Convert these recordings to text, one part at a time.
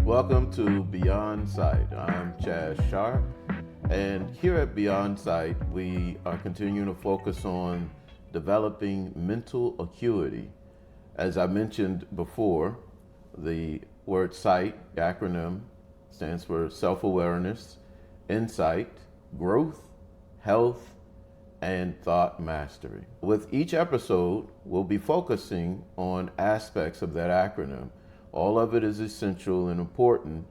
Welcome to Beyond Sight. I'm Chaz Sharp, and here at Beyond Sight, we are continuing to focus on developing mental acuity. As I mentioned before, the word sight, acronym, stands for self-awareness, insight, growth, health, and thought mastery. With each episode, we'll be focusing on aspects of that acronym. All of it is essential and important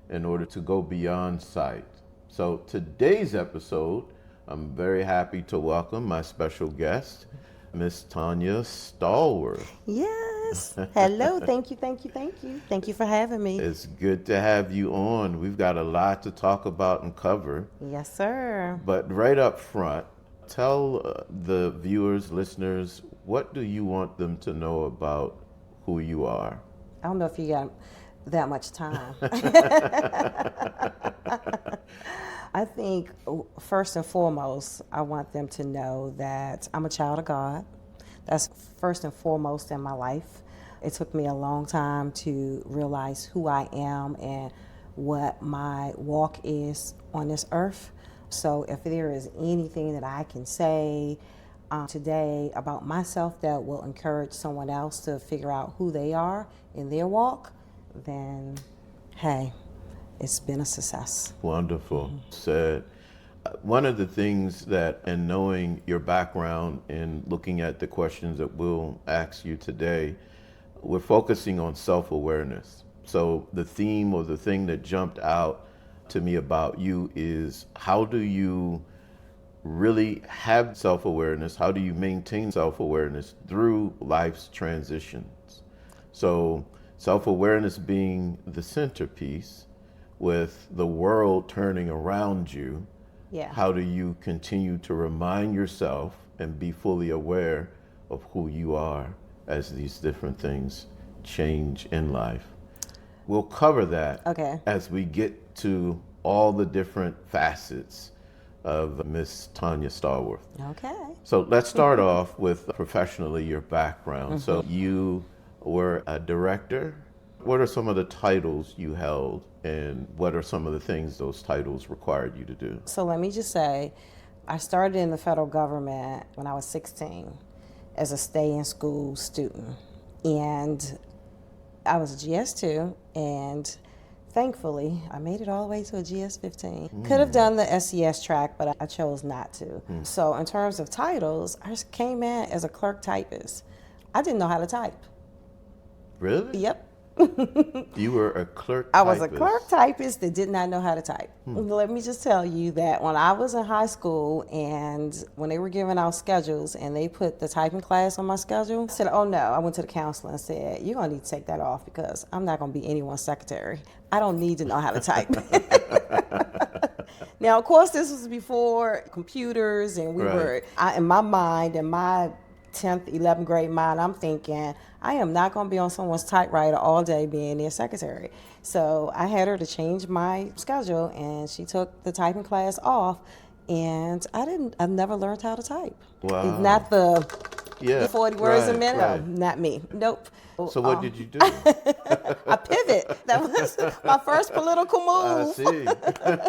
in order to go beyond sight. So today's episode, I'm very happy to welcome my special guest, Miss Tanya Stallworth. Yes. Hello. Thank you. Thank you for having me. It's good to have you on. We've got a lot to talk about and cover. Yes, sir. But right up front, tell the viewers, listeners, what do you want them to know about who you are? I don't know if you got that much time. I think first and foremost, I want them to know that I'm a child of God. That's first and foremost in my life. It took me a long time to realize who I am and what my walk is on this earth. So if there is anything that I can say today about myself that will encourage someone else to figure out who they are in their walk, then hey, it's been a success. Wonderful. Said. One of the things that, and knowing your background and looking at the questions that we'll ask you today, we're focusing on self-awareness. So the theme or the thing that jumped out to me about you is, how do you really have self-awareness? How do you maintain self-awareness through life's transitions? So self-awareness being the centerpiece, with the world turning around you, how do you continue to remind yourself and be fully aware of who you are as these different things change in life? We'll cover that as we get to all the different facets of Miss Tanya Stallworth. Okay. So let's start off with professionally your background. So you were a director. What are some of the titles you held, and what are some of the things those titles required you to do? So let me just say, I started in the federal government when I was 16 as a stay-in-school student. And I was a GS2, and thankfully, I made it all the way to a GS15. Could have done the SES track, but I chose not to. So in terms of titles, I just came in as a clerk typist. I didn't know how to type. Really? Yep. You were a clerk typist. I was a clerk typist that did not know how to type. Let me just tell you that when I was in high school and when they were giving out schedules and they put the typing class on my schedule, I said, oh no, I went to the counselor and said, you're going to need to take that off because I'm not going to be anyone's secretary. I don't need to know how to type. Now, of course, this was before computers, and we were, in my mind, in my 10th, 11th grade mind, I'm thinking, I am not going to be on someone's typewriter all day being their secretary. So I had her to change my schedule, and she took the typing class off, and I never learned how to type. Wow. Not the 40 words a minute. No, not me. Nope. So what did you do? I pivot. That was my first political move. I see.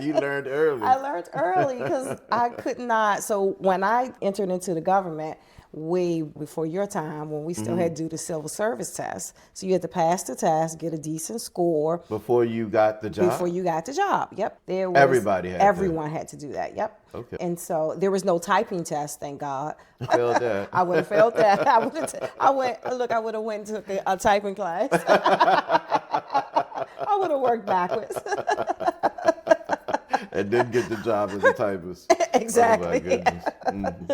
You learned early. I learned early because I could not. So when I entered into the government, way before your time, when we still had to do the civil service test. So you had to pass the test, get a decent score. Before you got the job? Before you got the job, yep. Everyone had to do that, yep. Okay. And so there was no typing test, thank God. I failed that. I would have failed that. I would have went and took a typing class. I would have worked backwards. And didn't get the job as a typist. Exactly. Oh my goodness.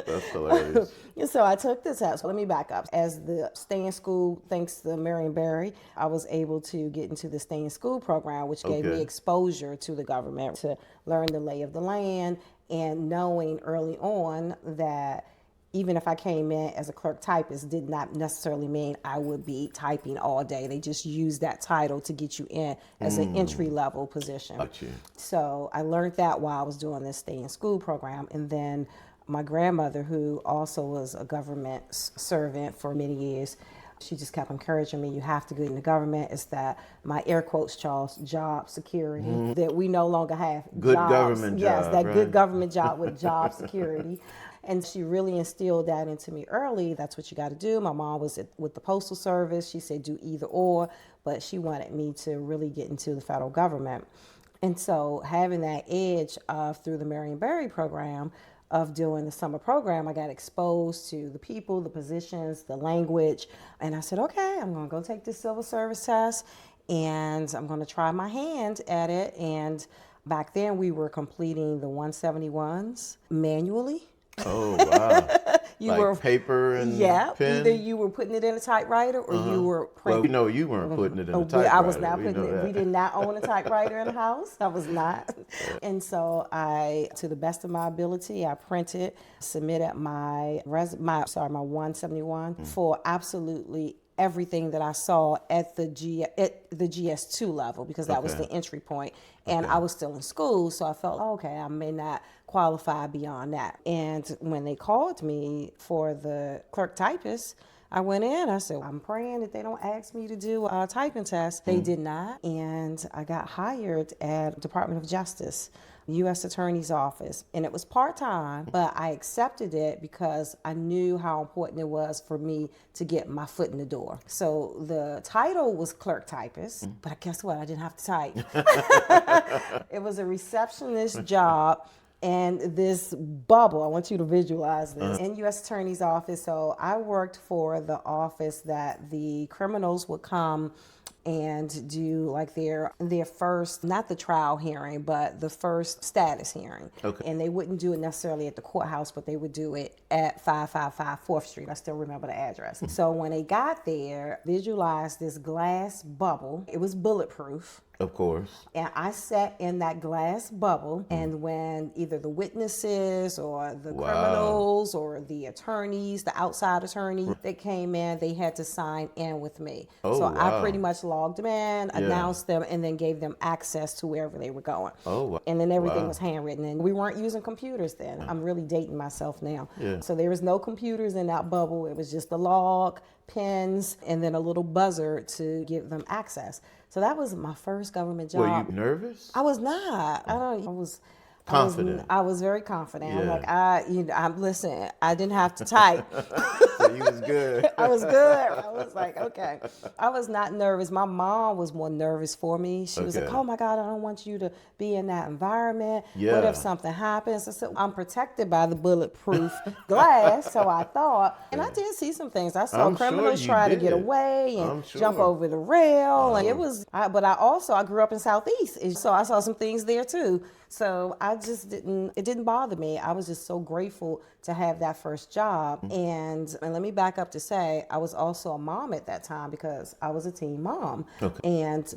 That's hilarious. So I took the test. Let me back up. As the stay in school, thanks to Marion Barry, I was able to get into the stay in school program, which gave me exposure to the government, to learn the lay of the land, and knowing early on that even if I came in as a clerk typist, did not necessarily mean I would be typing all day. They just used that title to get you in as an entry-level position. Gotcha. So I learned that while I was doing this stay-in-school program. And then my grandmother, who also was a government servant for many years, She just kept encouraging me, you have to get in the government. It's that, my air quotes, Charles, job security that we no longer have. Good Jobs. government Yes, job, that right? good government job with job security. And she really instilled that into me early. That's what you got to do. My mom was with the Postal Service. She said do either or, but she wanted me to really get into the federal government. And so having that edge through the Marion Barry program, of doing the summer program, I got exposed to the people, the positions, the language. And I said, okay, I'm going to go take this civil service test and I'm going to try my hand at it. And back then we were completing the 171s manually. Oh, wow. You like were paper and Yeah, pen? either you were putting it in a typewriter or you were Well, printing. you weren't putting it in a typewriter. I was not We putting know it. that. We did not own a typewriter in the house. I was not. And so I, to the best of my ability, I printed, submitted my 171 for absolutely everything that I saw at the GS2 level, because that was Okay. the entry point. And I was still in school, so I felt, okay, I may not qualify beyond that. And when they called me for the clerk typist, I went in, I said, I'm praying that they don't ask me to do a typing test. They did not. And I got hired at Department of Justice, U.S. Attorney's Office. And it was part-time, but I accepted it because I knew how important it was for me to get my foot in the door. So the title was clerk typist, but guess what? I didn't have to type. It was a receptionist job. And this bubble, I want you to visualize this, in U.S. Attorney's Office. So I worked for the office that the criminals would come and do like their first, not the trial hearing, but the first status hearing. Okay. And they wouldn't do it necessarily at the courthouse, but they would do it at 555 4th Street. I still remember the address. So when they got there, visualize this glass bubble. It was bulletproof. Of course. And I sat in that glass bubble, and when either the witnesses or the criminals or the attorneys, the outside attorney that came in, they had to sign in with me. Oh, so I wow. pretty much logged them in, announced them, and then gave them access to wherever they were going. Oh, wow. And then everything Wow. was handwritten, and we weren't using computers then. I'm really dating myself now. Yeah. So there was no computers in that bubble. It was just a log, pens, and then a little buzzer to give them access. So that was my first government job. Were you nervous? I was not. I was Confident. I was very confident. I'm Yeah. like, listen, I didn't have to type. So you was good. I was good. I was like, okay. I was not nervous. My mom was more nervous for me. She was like, Okay. oh my God, I don't want you to be in that environment. What Yeah. if something happens? I said, I'm protected by the bulletproof glass, so I thought. And I did see some things. I saw I'm sure criminals you try to get did. away and I'm sure. jump over the rail. And it was, but I grew up in Southeast, and so I saw some things there too. So I just it didn't bother me. I was just so grateful to have that first job. And let me back up to say, I was also a mom at that time because I was a teen mom. Okay. And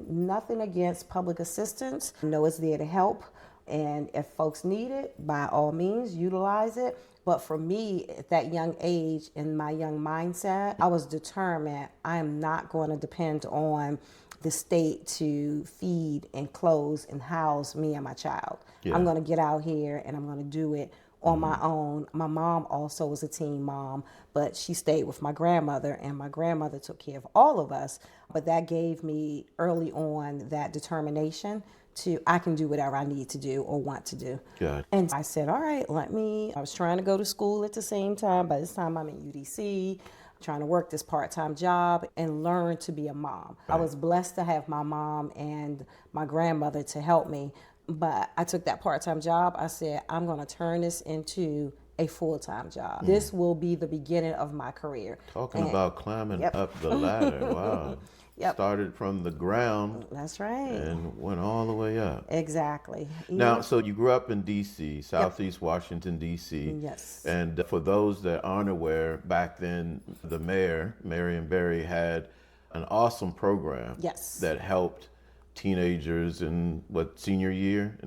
nothing against public assistance. I know it's there to help. And if folks need it, by all means, utilize it. But for me, at that young age, in my young mindset, I was determined I am not going to depend on the state to feed and clothe and house me and my child. Yeah. I'm going to get out here and I'm going to do it on my own. My mom also was a teen mom, but she stayed with my grandmother, and my grandmother took care of all of us. But that gave me early on that determination to, I can do whatever I need to do or want to do. Got it. And I said, all right, I was trying to go to school at the same time. By this time I'm in UDC, trying to work this part-time job and learn to be a mom. I was blessed to have my mom and my grandmother to help me, but I took that part-time job. I said, I'm going to turn this into a full-time job. This will be the beginning of my career. Talking about climbing Yep. up the ladder. Wow. Yep. Started from the ground That's right. and went all the way up. Exactly. Now, so you grew up in D.C., Southeast Washington, D.C. Yes. And for those that aren't aware, back then, the mayor, Marion Barry, had an awesome program Yes. that helped teenagers in their senior year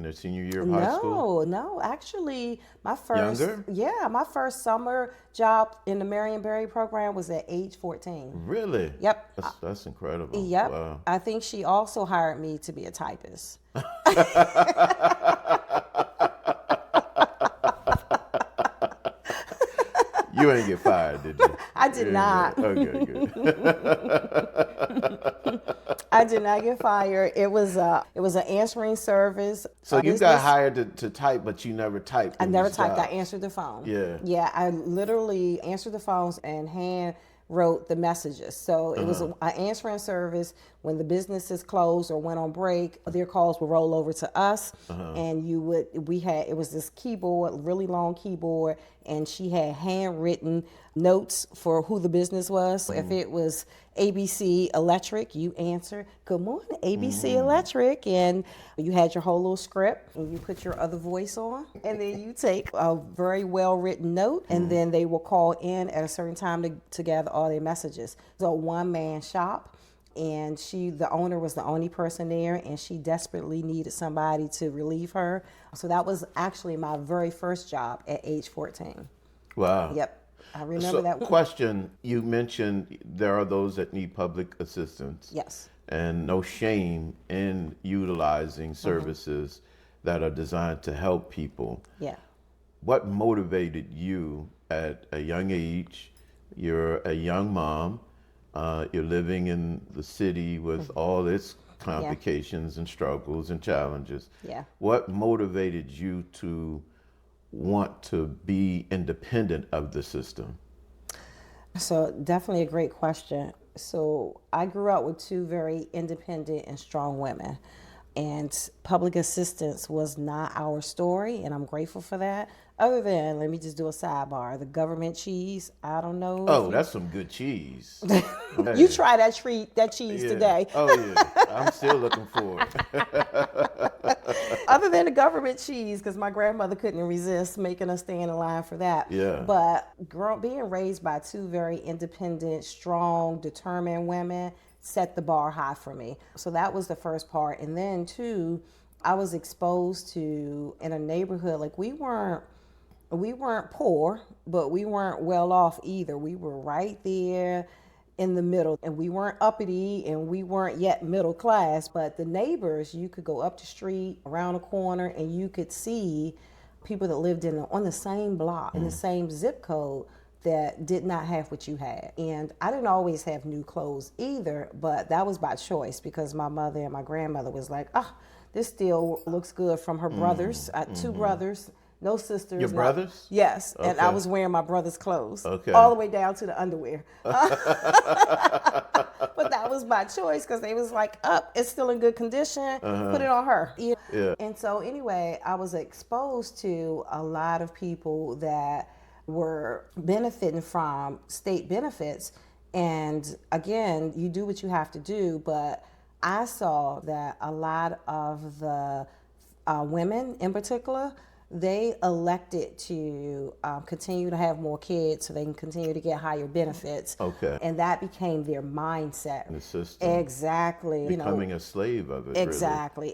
of high school? No, actually, my first Younger? my first summer job in the Marion Barry program was at age 14. Really? Yep. That's incredible. Yep. Wow. I think she also hired me to be a typist. You ain't get fired, did you? I did not. Okay, good. I did not get fired. It was an answering service. So a you business. got hired to type, but you never typed. I in never these typed. I jobs. answered the phone. Yeah. Yeah, I literally answered the phones and hand wrote the messages. So it was an answering service. When the businesses closed or went on break, their calls would roll over to us, and it was this keyboard, really long keyboard, and she had handwritten notes for who the business was. So if it was ABC Electric, you answer, "Good morning, ABC Electric," and you had your whole little script, and you put your other voice on, and then you take a very well written note, and then they will call in at a certain time to gather all their messages. So a one-man shop. And the owner was the only person there, and she desperately needed somebody to relieve her. So that was actually my very first job at age 14. Wow. Yep, I remember that. Question, you mentioned there are those that need public assistance. Yes. And no shame in utilizing services that are designed to help people. Yeah. What motivated you at a young age? You're a young mom. You're living in the city with all its complications and struggles and challenges. Yeah. What motivated you to want to be independent of the system? So definitely a great question. So I grew up with two very independent and strong women, and public assistance was not our story, and I'm grateful for that. Other than, let me just do a sidebar, the government cheese, I don't know. Oh, that's some good cheese. You try that cheese today. Oh, yeah. I'm still looking for it. Other than the government cheese, because my grandmother couldn't resist making us stand in line for that. Yeah. But being raised by two very independent, strong, determined women set the bar high for me. So that was the first part. And then, two, I was exposed to, in a neighborhood, like we weren't poor, but we weren't well off either. We were right there in the middle, and we weren't uppity and we weren't yet middle class, but the neighbors, you could go up the street, around the corner, and you could see people that lived on the same block, in the same zip code, that did not have what you had. And I didn't always have new clothes either, but that was by choice, because my mother and my grandmother was like, this still looks good from her brothers. Two brothers, no sisters. Your brothers? Yes, Okay. and I was wearing my brother's clothes, Okay. all the way down to the underwear. But that was by choice, because they was like, it's still in good condition, put it on her. Yeah. And so anyway, I was exposed to a lot of people that were benefiting from state benefits. And again, you do what you have to do, but I saw that a lot of the women in particular, they elected to continue to have more kids so they can continue to get higher benefits. Okay. And that became their mindset. The system. Exactly. Becoming a slave of it. Exactly.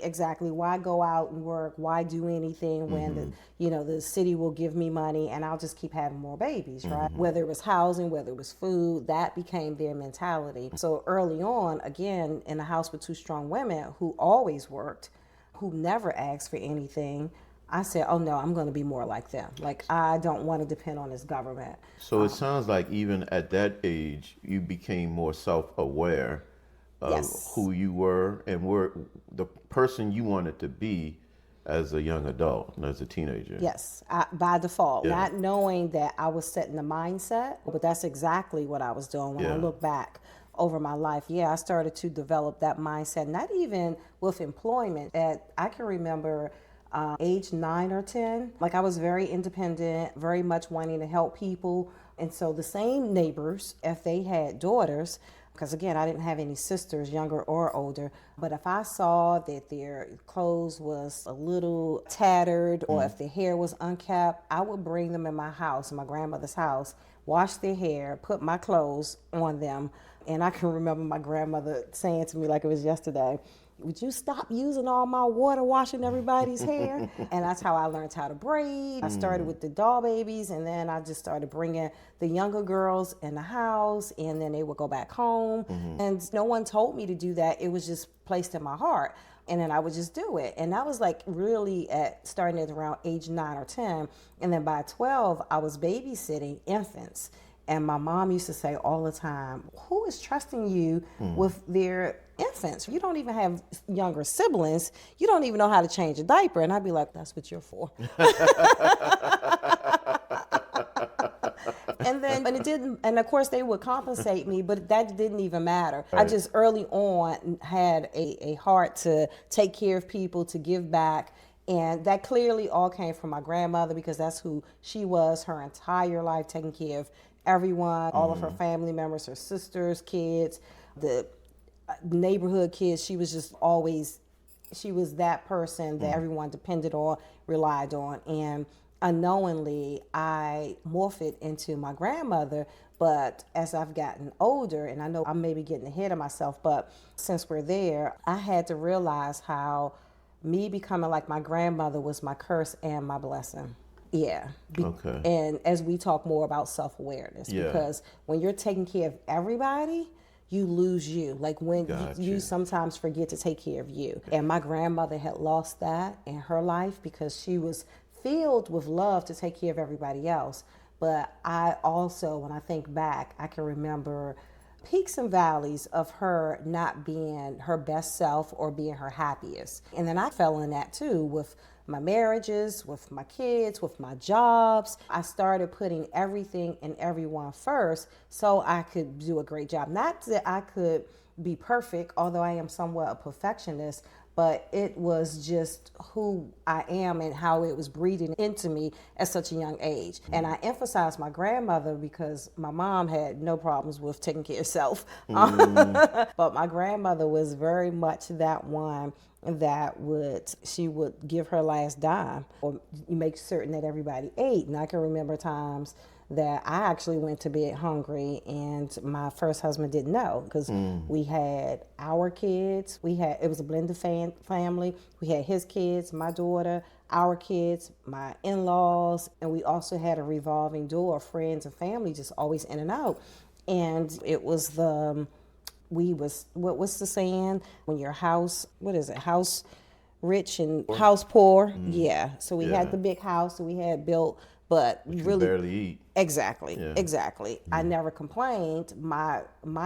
Why go out and work? Why do anything when the city will give me money and I'll just keep having more babies, right? Whether it was housing, whether it was food, that became their mentality. So early on, again, in a house with two strong women who always worked, who never asked for anything, I said, oh no, I'm going to be more like them. Like, I don't want to depend on this government. So it sounds like even at that age, you became more self-aware of who you were and were the person you wanted to be as a young adult and as a teenager. Yes, by default, not knowing that I was setting the mindset, but that's exactly what I was doing when I look back over my life. I started to develop that mindset, not even with employment. I can remember age 9 or 10, like I was very independent, very much wanting to help people. And so the same neighbors, if they had daughters, because again, I didn't have any sisters, younger or older, but if I saw that their clothes was a little tattered or if their hair was unkept, I would bring them in my house, in my grandmother's house, wash their hair, put my clothes on them, And I can remember my grandmother saying to me like it was yesterday, would you stop using all my water washing everybody's hair? And that's how I learned how to braid. I started with the doll babies, and then I just started bringing the younger girls in the house, and then they would go back home. And no one told me to do that. It was just placed in my heart. And then I would just do it. And that was like really starting at around age 9 or 10. And then by 12, I was babysitting infants. And my mom used to say all the time, who is trusting you with their infants? You don't even have younger siblings. You don't even know how to change a diaper. And I'd be like, that's what you're for. And it didn't, and of course they would compensate me, but that didn't even matter. Right. I just early on had a heart to take care of people, to give back. And that clearly all came from my grandmother, because that's who she was her entire life, taking care of everyone, all of her family members, her sisters, kids, the neighborhood kids. She was just always, she was that person that everyone depended on, relied on. And unknowingly, I morphed it into my grandmother. But as I've gotten older, and I know I'm maybe getting ahead of myself, but since we're there, I had to realize how me becoming like my grandmother was my curse and my blessing. Yeah. Okay. And as we talk more about self-awareness, because when you're taking care of everybody, you lose you. Like when you sometimes forget to take care of you. And my grandmother had lost that in her life because she was filled with love to take care of everybody else. But I also, when I think back, I can remember peaks and valleys of her not being her best self or being her happiest. And then I fell in that too with my marriages, with my kids, with my jobs. I started putting everything and everyone first so I could do a great job. Not that I could be perfect, although I am somewhat a perfectionist, but it was just who I am and how it was breeding into me at such a young age. And I emphasized my grandmother because my mom had no problems with taking care of self. But my grandmother was very much that one that she would give her last dime or make certain that everybody ate. And I can remember times that I actually went to bed hungry and my first husband didn't know, because we had our kids, it was a blended family. We had his kids, my daughter, our kids, my in-laws, and we also had a revolving door of friends and family just always in and out. And it was what was the saying? When your house, what is it? House rich and house poor. Yeah. So we had the big house that we had built, but really barely eat. Exactly. I never complained. My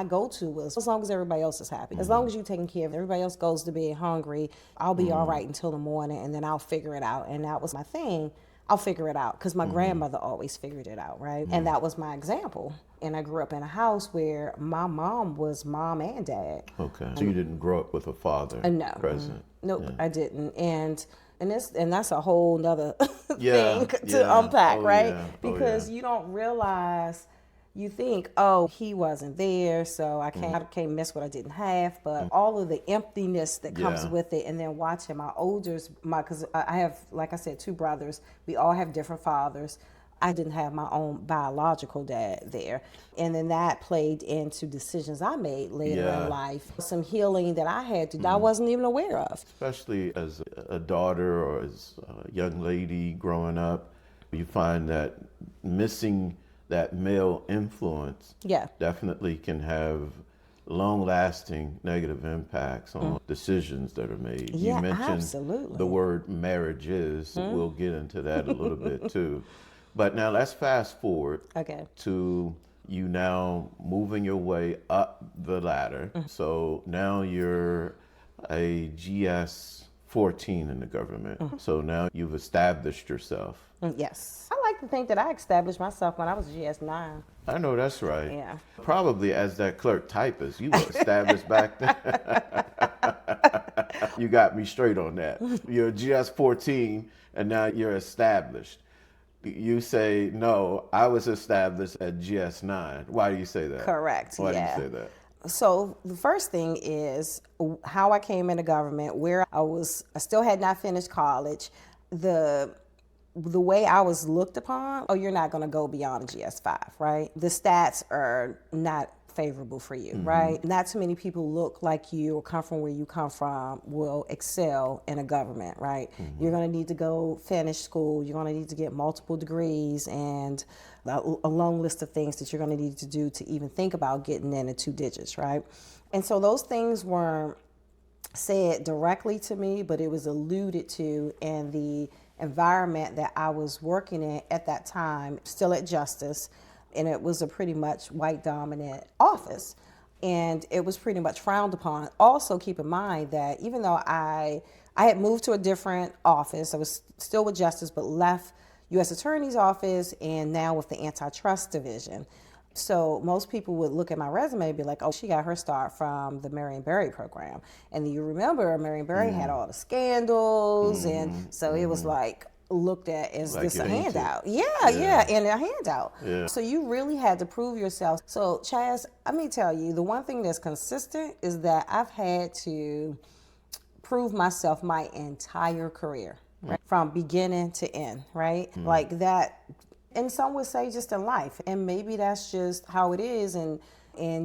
go-to was, as long as everybody else is happy, as long as you're taking care of everybody else goes to bed hungry, I'll be all right until the morning, and then I'll figure it out. And that was my thing. I'll figure it out, because my grandmother always figured it out, right? And that was my example. And I grew up in a house where my mom was mom and dad. Okay. So you didn't grow up with a father present? Nope, I didn't. And that's a whole nother thing to unpack, right? Yeah. Because you don't realize, you think, oh, he wasn't there, so I can't miss what I didn't have. But all of the emptiness that comes with it, and then watching my olders, because I have, like I said, 2 brothers. We all have different fathers. I didn't have my own biological dad there. And then that played into decisions I made later in life. Some healing that I had to do, I wasn't even aware of. Especially as a daughter or as a young lady growing up, you find that missing that male influence definitely can have long-lasting negative impacts on decisions that are made. Yeah, you mentioned absolutely. the word marriages. We'll get into that a little bit too. But now let's fast forward to you now moving your way up the ladder. So now you're a GS 14 in the government. So now you've established yourself. Yes. I like to think that I established myself when I was GS 9. I know that's right. Yeah. Probably as that clerk typist. You were established back then. You got me straight on that. You're GS 14 and now you're established. You say, no, I was established at GS 9. Why do you say that? Correct. Why do you say that? So the first thing is how I came into government, where I still had not finished college. The way I was looked upon, oh, you're not going to go beyond a GS 5, right? The stats are not favorable for you, right? Not too many people look like you or come from where you come from will excel in a government, right? You're going to need to go finish school. You're going to need to get multiple degrees and a long list of things that you're going to need to do to even think about getting in 2 digits, right? And so those things weren't said directly to me, but it was alluded to in the environment that I was working in at that time, still at Justice, and it was a pretty much white dominant office, and it was pretty much frowned upon. Also keep in mind that even though I had moved to a different office, I was still with Justice but left U.S. Attorney's office and now with the antitrust division. So most people would look at my resume and be like, oh, she got her start from the Marion Barry program. And you remember Marion Barry had all the scandals, and so it was like looked at as Like this it a ain't it. handout. Yeah, and a handout. Yeah. So you really had to prove yourself. So Chaz, let me tell you, the one thing that's consistent is that I've had to prove myself my entire career, right? From beginning to end, right? Like that. And some would say just in life, and maybe that's just how it is, and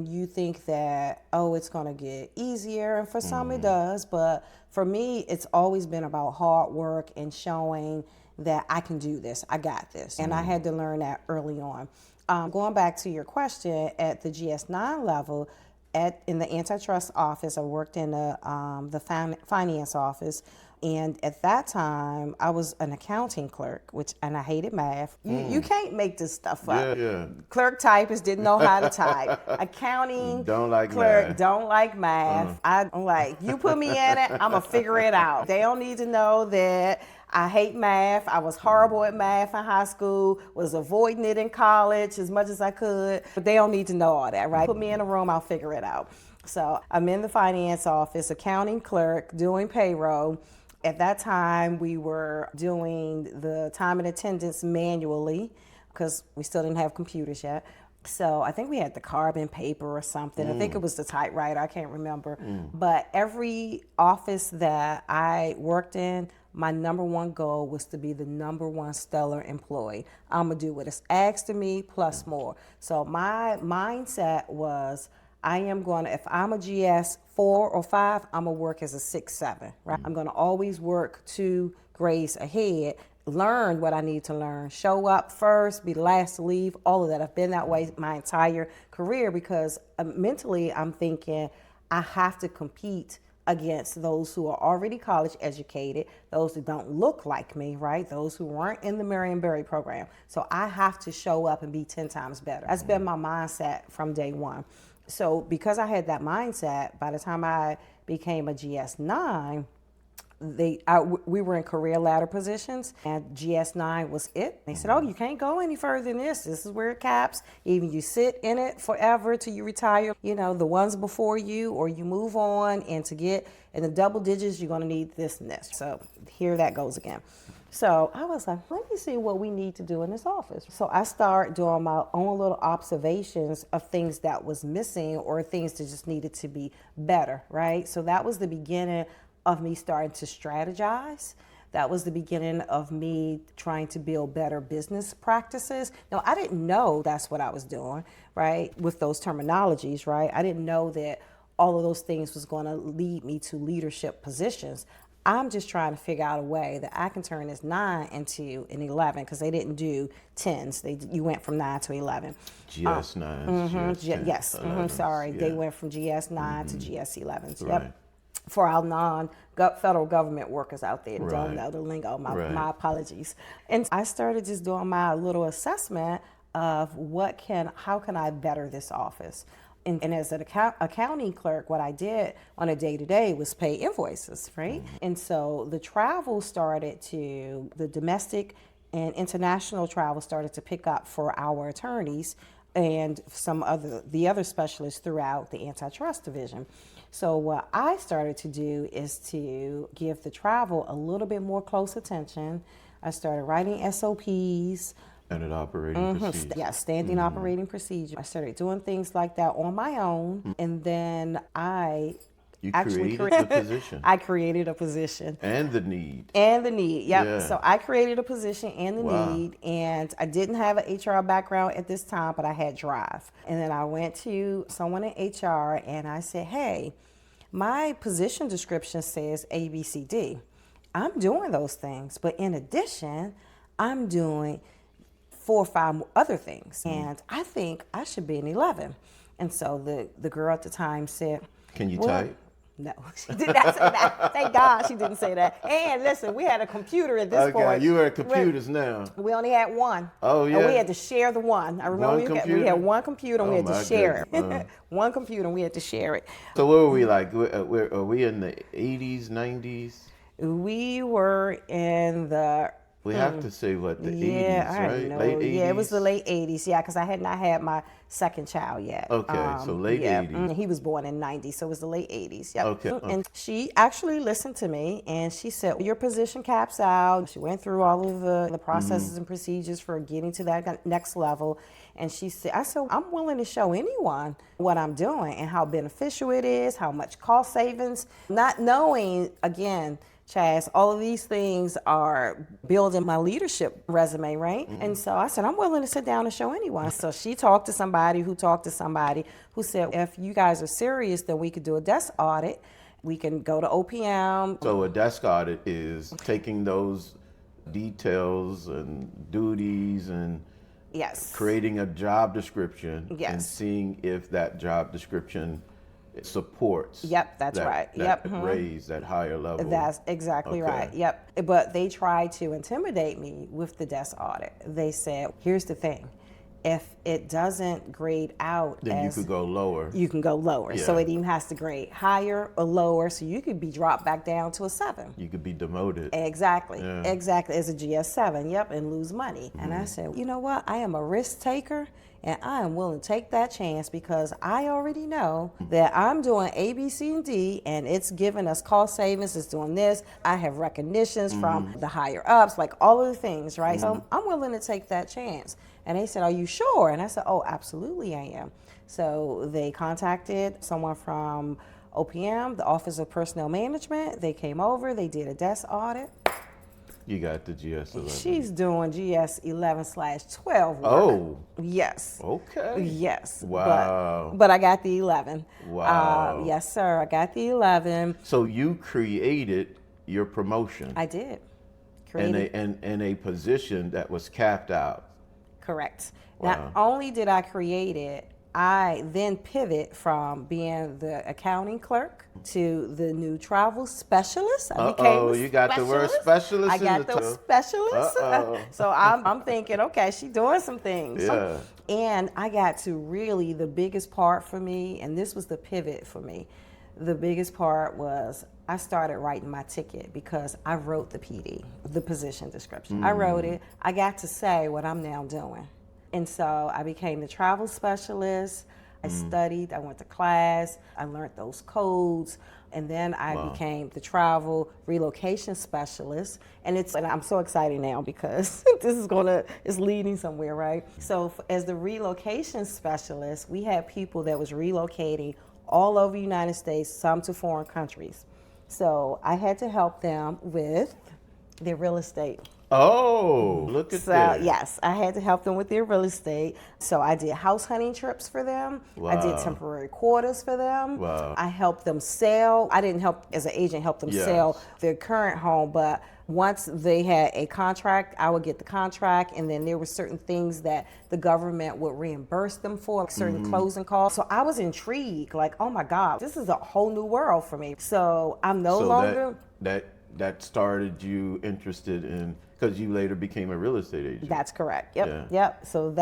you think that, oh, it's going to get easier, and for some it does, but for me it's always been about hard work and showing that I can do this, I got this, and I had to learn that early on. Going back to your question, at the GS9 level, in the antitrust office, I worked in the finance office. And at that time, I was an accounting clerk, and I hated math. You can't make this stuff up. Yeah. Clerk typist didn't know how to type. Accounting Don't like clerk math. don't like math. I'm like, you put me in it, I'm going to figure it out. They don't need to know that I hate math. I was horrible at math in high school, was avoiding it in college as much as I could. But they don't need to know all that, right? Put me in a room, I'll figure it out. So I'm in the finance office, accounting clerk, doing payroll. At that time, we were doing the time and attendance manually because we still didn't have computers yet. So I think we had the carbon paper or something. I think it was the typewriter. I can't remember. But every office that I worked in, my number one goal was to be the number one stellar employee. I'm going to do what is asked of me plus more. So my mindset was, I am going to, if I'm a GS 4 or 5, I'm going to work as a 6, 7, right? I'm going to always work 2 grades ahead, learn what I need to learn, show up first, be the last to leave, all of that. I've been that way my entire career because mentally I'm thinking I have to compete against those who are already college educated, those who don't look like me, right? Those who weren't in the Marion Barry program. So I have to show up and be 10 times better. That's been my mindset from day one. So because I had that mindset, by the time I became a GS9, we were in career ladder positions, and GS9 was it. They said, oh, you can't go any further than this. This is where it caps. Even you sit in it forever till you retire, the ones before you, or you move on, and to get in the double digits, you're going to need this and this. So here that goes again. So I was like, let me see what we need to do in this office. So I started doing my own little observations of things that was missing or things that just needed to be better, right? So that was the beginning of me starting to strategize. That was the beginning of me trying to build better business practices. Now, I didn't know that's what I was doing, right, with those terminologies, right? I didn't know that all of those things was going to lead me to leadership positions. I'm just trying to figure out a way that I can turn this 9 into an 11 because they didn't do 10s. You went from 9 to 11. GS9. Yes. Sorry. Yeah. They went from GS9 to GS11s. Right. Yep. For our non-federal government workers out there that don't Right. know the lingo, my Right. apologies. And I started just doing my little assessment of how can I better this office? And as an accounting clerk, what I did on a day-to-day was pay invoices, right? And so the domestic and international travel started to pick up for our attorneys and the other specialists throughout the antitrust division. So what I started to do is to give the travel a little bit more close attention. I started writing SOPs. Standard operating procedure. Yeah, standing operating procedure. I started doing things like that on my own, and then I You actually created the position. I created a position. And the need. And the need, yep. Yeah. So I created a position and the Wow. need, and I didn't have an HR background at this time, but I had drive. And then I went to someone in HR and I said, hey, my position description says A, B, C, D. I'm doing those things, but in addition, I'm doing 4 or 5 other things, and I think I should be an 11. And so the girl at the time said, Can you well, type? no, she did not say that. Thank God she didn't say that. And listen, we had a computer at this point. You are at computers now. We only had one. Oh, yeah. And we had to share the one. I remember we had one computer and we had to share it. One computer and we had to share it. So what were we like? Are we in the 80s, 90s? We were in the... We have to say what, the 80s, I right? know. Late 80s? Yeah, it was the late 80s, yeah, because I had not had my second child yet. Okay, so late 80s. He was born in 90, so it was the late 80s, yeah. Okay. And she actually listened to me, and she said, your position caps out. She went through all of the processes and procedures for getting to that next level. And she said, I'm willing to show anyone what I'm doing and how beneficial it is, how much cost savings, not knowing, again, Chaz, all of these things are building my leadership resume, right? And so I said, I'm willing to sit down and show anyone. So she talked to somebody who said, if you guys are serious, then we could do a desk audit. We can go to OPM. So a desk audit is taking those details and duties and Yes. creating a job description Yes. and seeing if that job description supports Yep, that's right. that raise, that higher level. That's exactly Okay. right. Yep. But they tried to intimidate me with the desk audit. They said, here's the thing. If it doesn't grade out, Then you could go lower. You can go lower. Yeah. So it even has to grade higher or lower. So you could be dropped back down to a 7. You could be demoted. Exactly. Yeah. Exactly. As a GS7. Yep. And lose money. And I said, you know what? I am a risk taker. And I am willing to take that chance because I already know that I'm doing A, B, C, and D, and it's giving us cost savings. It's doing this. I have recognitions from the higher ups, like all of the things, right? So I'm willing to take that chance. And they said, are you sure? And I said, oh, absolutely I am. So they contacted someone from OPM, the Office of Personnel Management. They came over. They did a desk audit. You got the GS11. She's doing GS11/12 work. Oh. Yes. Okay. Yes. Wow. But I got the 11. Wow. Yes, sir. I got the 11. So you created your promotion. I did. In a position that was capped out. Correct. Wow. Not only did I create it, I then pivot from being the accounting clerk to the new travel specialist. I became you got the word specialist. I got the specialist. So I'm thinking, okay, she's doing some things. Yeah. And I got to really, the biggest part for me, and this was the pivot for me, the biggest part was I started writing my ticket because I wrote the PD, the position description. I wrote it. I got to say what I'm now doing. And so I became the travel specialist. I studied, I went to class, I learned those codes, and then I became the travel relocation specialist. And I'm so excited now because this is it's leading somewhere, right? So as the relocation specialist, we had people that was relocating all over the United States, some to foreign countries. So I had to help them with their real estate. Oh, look at that. So yes, I had to help them with their real estate. So I did house hunting trips for them. Wow. I did temporary quarters for them. Wow. I helped them sell. I didn't help as an agent help them sell their current home, but once they had a contract, I would get the contract, and then there were certain things that the government would reimburse them for, like certain closing costs. So I was intrigued, like, oh my God, this is a whole new world for me. So I'm no longer... That started you interested in, because you later became a real estate agent. That's correct. Yep. Yeah. Yep. So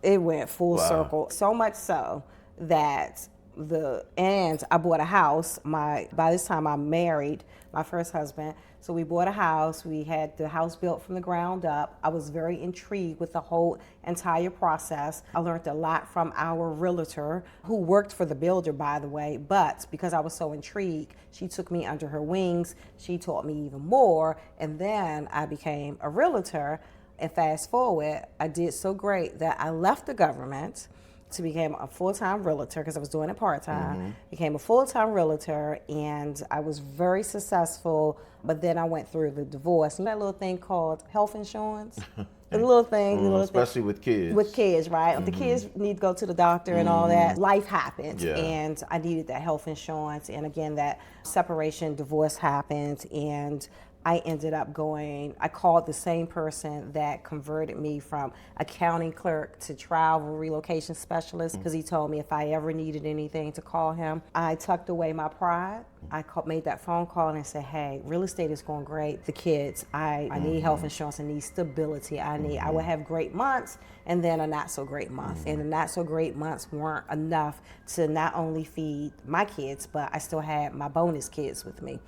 it went full circle. So much so that I bought a house. By this time I married my first husband. So we bought a house. We had the house built from the ground up. I was very intrigued with the whole entire process. I learned a lot from our realtor, who worked for the builder, by the way, but because I was so intrigued, she took me under her wings. She taught me even more, and then I became a realtor. And fast forward, I did so great that I left the government. to become a full-time realtor because I was doing it part-time. Became a full-time realtor, and I was very successful. But then I went through the divorce. And that little thing called health insurance. The little thing, especially with kids. With kids, right? The kids need to go to the doctor and all that. Life happened, Yeah. and I needed that health insurance. And again, that separation, divorce happened, and I ended up I called the same person that converted me from accounting clerk to travel relocation specialist because he told me if I ever needed anything to call him. I tucked away my pride. I made that phone call and said, hey, real estate is going great. The kids, I need health insurance. I need stability. I would have great months and then a not so great month. And the not so great months weren't enough to not only feed my kids, but I still had my bonus kids with me.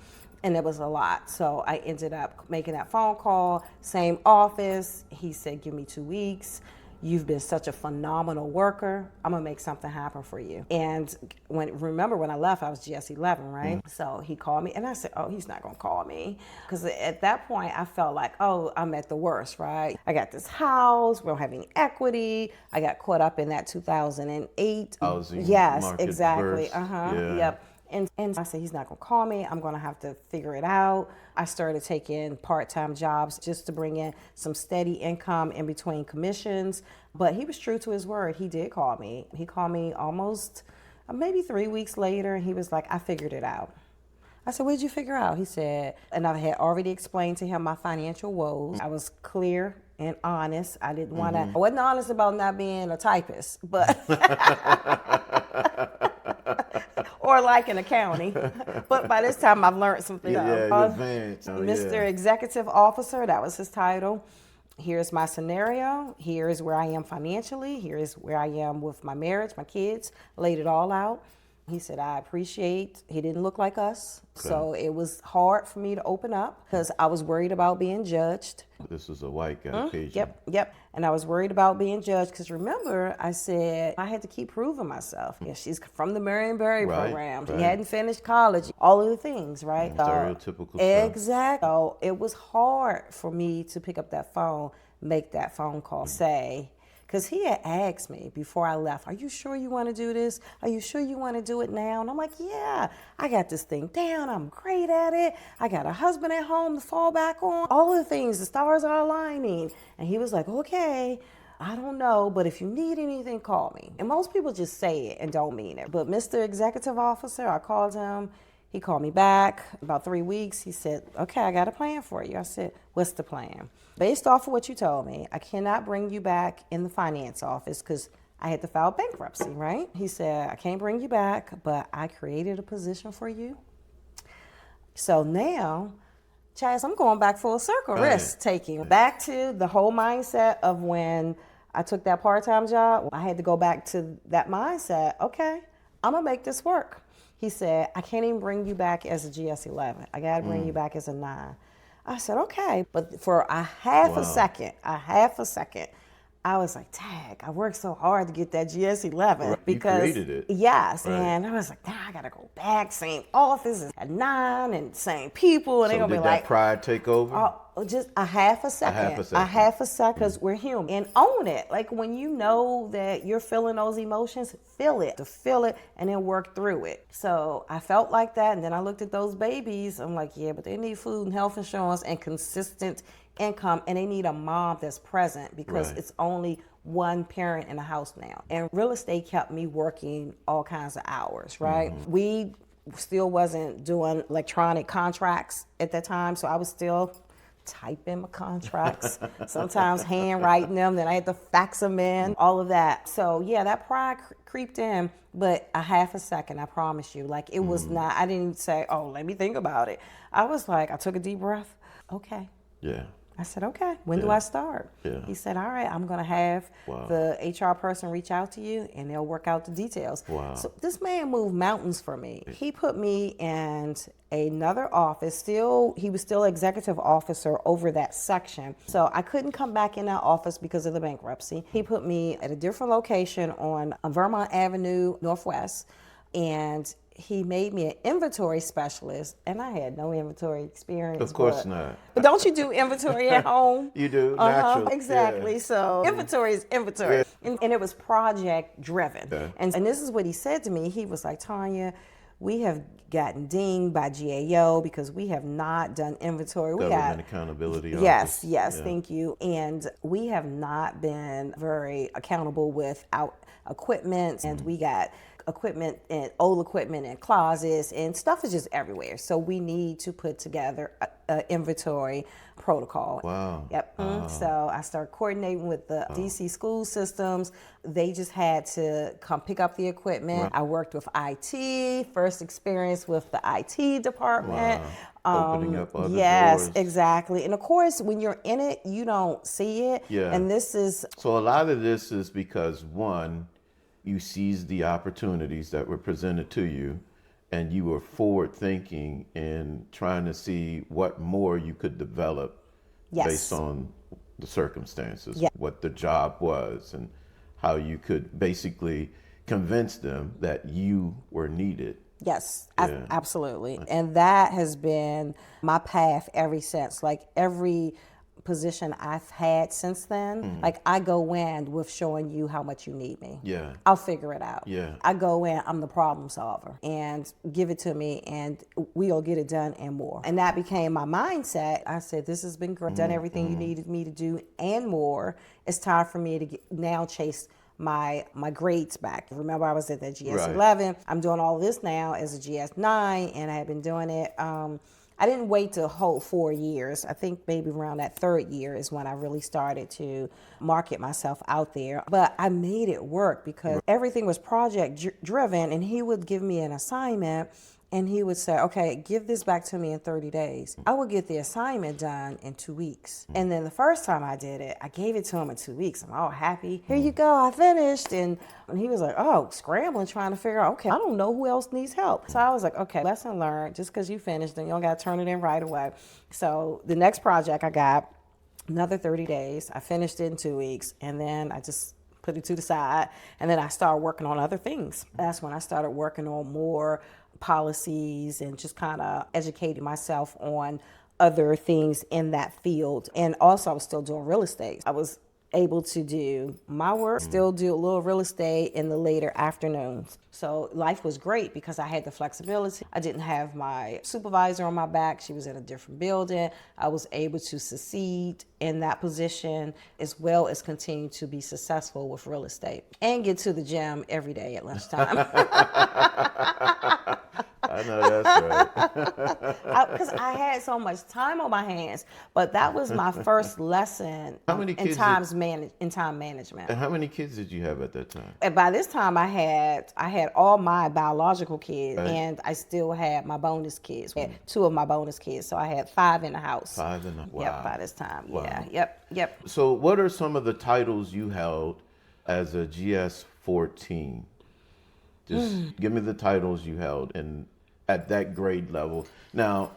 And it was a lot. So I ended up making that phone call, same office. He said, give me 2 weeks. You've been such a phenomenal worker. I'm gonna make something happen for you. And remember when I left, I was GS11, right? So he called me and I said, oh, he's not gonna call me. Because at that point I felt like, oh, I'm at the worst, right? I got this house, we don't have any equity. I got caught up in that 2008. Housing yes, market exactly. burst. Yeah. Yep. And I said, he's not going to call me. I'm going to have to figure it out. I started taking part-time jobs just to bring in some steady income in between commissions. But he was true to his word. He did call me. He called me almost maybe 3 weeks later, and he was like, I figured it out. I said, what did you figure out? He said, and I had already explained to him my financial woes. I was clear and honest. I didn't want to, I wasn't honest about not being a typist, but... or like in accounting. But by this time, I've learned something. Advanced. Mr. Executive Officer, that was his title. Here's my scenario. Here's where I am financially. Here's where I am with my marriage, my kids. Laid it all out. He said, I appreciate, he didn't look like us. Okay. So it was hard for me to open up because I was worried about being judged. This was a white guy occasion. Yep. And I was worried about being judged because remember, I said I had to keep proving myself. Yeah, she's from the Marion Berry program. She hadn't finished college. All of the things, right? Stereotypical stuff. Exactly. So it was hard for me to pick up that phone, make that phone call, say, because he had asked me before I left, are you sure you want to do this? Are you sure you want to do it now? And I'm like, yeah, I got this thing down. I'm great at it. I got a husband at home to fall back on. All of the things, the stars are aligning. And he was like, okay, I don't know, but if you need anything, call me. And most people just say it and don't mean it. But Mr. Executive Officer, I called him. He called me back about 3 weeks. He said, okay, I got a plan for you. I said, what's the plan? Based off of what you told me, I cannot bring you back in the finance office because I had to file bankruptcy, right? He said, I can't bring you back, but I created a position for you. So now, Chaz, I'm going back full circle, risk taking. Back to the whole mindset of when I took that part-time job. I had to go back to that mindset. Okay, I'm going to make this work. He said, I can't even bring you back as a GS11. I got to bring you back as a 9. I said, okay. But for a half a second, I was like, tag, I worked so hard to get that GS11 because you created it. Yes, and I was like, I gotta go back, same office at 9 and same people, and they're gonna be like, did that pride take over? Just a half a second, because we're human, and own it. Like when you know that you're feeling those emotions, feel it, and then work through it. So I felt like that, and then I looked at those babies. I'm like, yeah, but they need food and health insurance and consistent income, and they need a mom that's present because it's only one parent in the house now. And real estate kept me working all kinds of hours, right? We still wasn't doing electronic contracts at that time, so I was still typing my contracts, sometimes handwriting them, then I had to fax them in, all of that. So yeah, that pride creeped in, but a half a second, I promise you. Like it was not, I didn't say, oh, let me think about it. I was like, I took a deep breath. Okay. Yeah. I said, okay, when do I start? Yeah. He said, all right, I'm going to have the HR person reach out to you and they'll work out the details. Wow. So this man moved mountains for me. He put me in another office. He was still executive officer over that section. So I couldn't come back in that office because of the bankruptcy. He put me at a different location on Vermont Avenue Northwest. And he made me an inventory specialist, and I had no inventory experience. Of course not. But don't you do inventory at home? You do, naturally. Exactly. Yeah. So inventory is inventory. Yeah. And it was project driven. Okay. And this is what he said to me. He was like, Tanya, we have gotten dinged by GAO because we have not done inventory. Government Accountability Yes, Office. thank you. And we have not been very accountable with our equipment, and we got equipment and old equipment in closets, and stuff is just everywhere. So we need to put together a inventory protocol. Wow. Yep. So I started coordinating with the DC school systems. They just had to come pick up the equipment. Right. I worked with IT, first experience with the IT department. Wow. Opening up other yes, doors. Exactly. And of course, when you're in it, you don't see it. Yeah. And this is So a lot of this is because, one, you seized the opportunities that were presented to you, and you were forward thinking and trying to see what more you could develop Yes. based on the circumstances, Yeah. what the job was, and how you could basically convince them that you were needed. Yes, Yeah. absolutely. And that has been my path ever since. Like every position I've had since then, like I go in with showing you how much you need me. Yeah. I'll figure it out. Yeah. I go in, I'm the problem solver, and give it to me and we'll get it done and more. And that became my mindset. I said, this has been great. Done everything you needed me to do and more. It's time for me to now chase my grades back. Remember, I was at the GS11. Right. I'm doing all this now as a GS9, and I have been doing it. I didn't wait to whole 4 years. I think maybe around that third year is when I really started to market myself out there. But I made it work because everything was project driven, and he would give me an assignment and he would say, okay, give this back to me in 30 days. I would get the assignment done in 2 weeks. And then the first time I did it, I gave it to him in 2 weeks. I'm all happy. Here you go, I finished. And he was like, oh, scrambling, trying to figure out, okay, I don't know who else needs help. So I was like, okay, lesson learned. Just because you finished, then you don't got to turn it in right away. So the next project I got, another 30 days. I finished it in 2 weeks. And then I just put it to the side. And then I started working on other things. That's when I started working on more policies and just kind of educating myself on other things in that field. And also I was still doing real estate. I was able to do my work, still do a little real estate in the later afternoons. So life was great because I had the flexibility. I didn't have my supervisor on my back. She was in a different building. I was able to succeed in that position as well as continue to be successful with real estate and get to the gym every day at lunchtime. I know that's right. Because I had so much time on my hands, but that was my first lesson How many in kids time management. And how many kids did you have at that time? And by this time, I had all my biological kids, Right. and I still had my bonus kids. I had 2 of my bonus kids, so I had 5 in the house. 5 and wow. Yep, by this time. Wow. Yeah, yep. So what are some of the titles you held as a GS14? Just give me the titles you held and at that grade level. Now,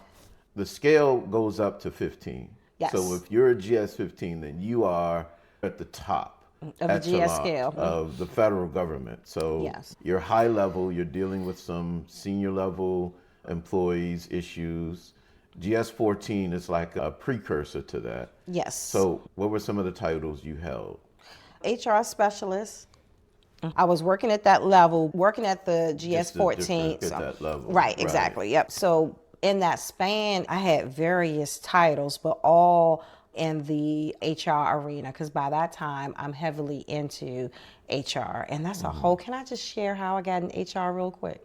the scale goes up to 15. Yes. So if you're a GS15, then you are at the top Of the GS echelon scale. of the federal government. So Yes. you're high level, you're dealing with some senior level employees issues. GS14 is like a precursor to that. Yes. So what were some of the titles you held? HR specialist. I was working at that level, working at the GS14. At that level. Right, exactly. Yep. So in that span, I had various titles, but all in the HR arena, because by that time I'm heavily into HR. And that's a whole, can I just share how I got in HR real quick?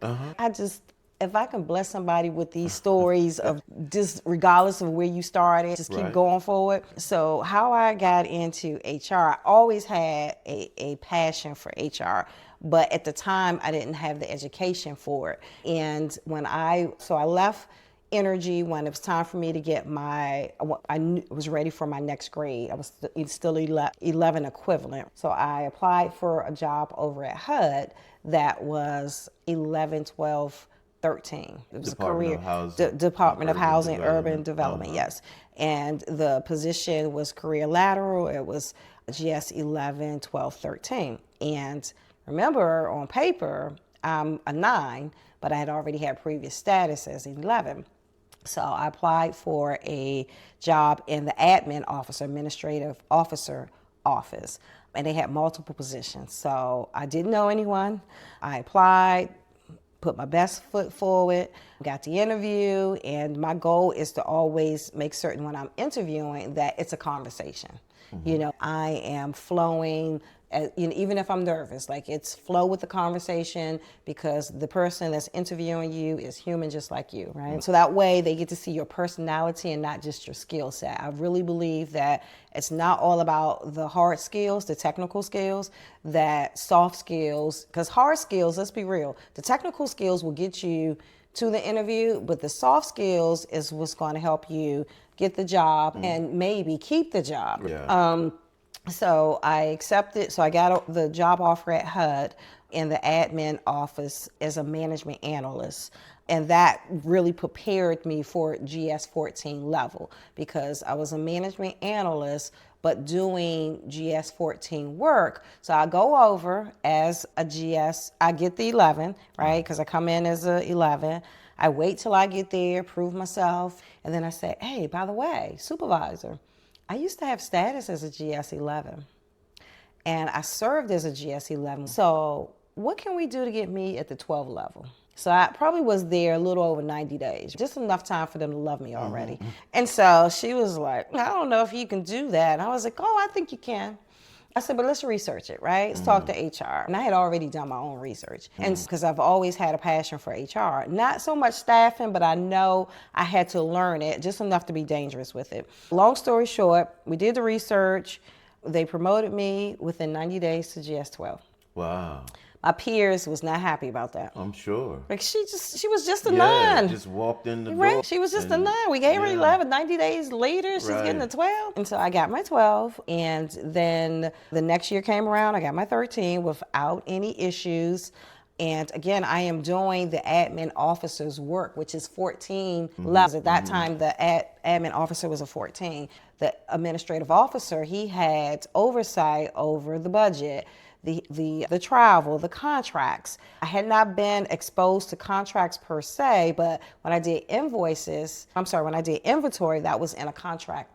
If I can bless somebody with these stories of just regardless of where you started, just keep Right. going forward. So how I got into HR, I always had a passion for HR, but at the time I didn't have the education for it. And I left energy when it was time for me to get I was ready for my next grade. I was still 11 equivalent. So I applied for a job over at HUD that was 11, 12, 13. It was Department a of Housing. career, Department of Urban Housing, Development. Urban Development, yes. And the position was career lateral. It was GS 11, 12, 13. And remember, on paper, I'm a 9, but I had already had previous status as an 11. So I applied for a job in the admin officer, administrative officer office, and they had multiple positions. So I didn't know anyone. I applied, put my best foot forward, got the interview, and my goal is to always make certain when I'm interviewing that it's a conversation. You know, I am flowing, even if I'm nervous, like it's flow with the conversation, because the person that's interviewing you is human just like you, right? So that way they get to see your personality and not just your skill set. I really believe that it's not all about the hard skills, the technical skills, that soft skills, because hard skills, let's be real, the technical skills will get you to the interview, but the soft skills is what's going to help you get the job and maybe keep the job. Yeah. So I accepted, so I got the job offer at HUD in the admin office as a management analyst. And that really prepared me for GS 14 level, because I was a management analyst, but doing GS 14 work. So I go over as a GS, I get the 11, right? Because I come in as a 11. I wait till I get there, prove myself, and then I say, hey, by the way, supervisor, I used to have status as a GS 11, and I served as a GS 11. So what can we do to get me at the 12 level? So I probably was there a little over 90 days, just enough time for them to love me already. And so she was like, I don't know if you can do that. And I was like, oh, I think you can. I said, but let's research it, right? Let's talk to HR. And I had already done my own research. And because I've always had a passion for HR, not so much staffing, but I know I had to learn it just enough to be dangerous with it. Long story short, we did the research. They promoted me within 90 days to GS 12. Wow. My peers was not happy about that. I'm sure. Like she was just a Yeah, 9. just walked in the door. Right. She was just a 9. We gave her 11. 90 days later, she's getting a 12. And so I got my 12. And then the next year came around, I got my 13 without any issues. And again, I am doing the admin officer's work, which is 14 levels. At that time, the admin officer was a 14. The administrative officer, he had oversight over the budget, the travel, the contracts. I had not been exposed to contracts per se, but when I did inventory, that was in a contracting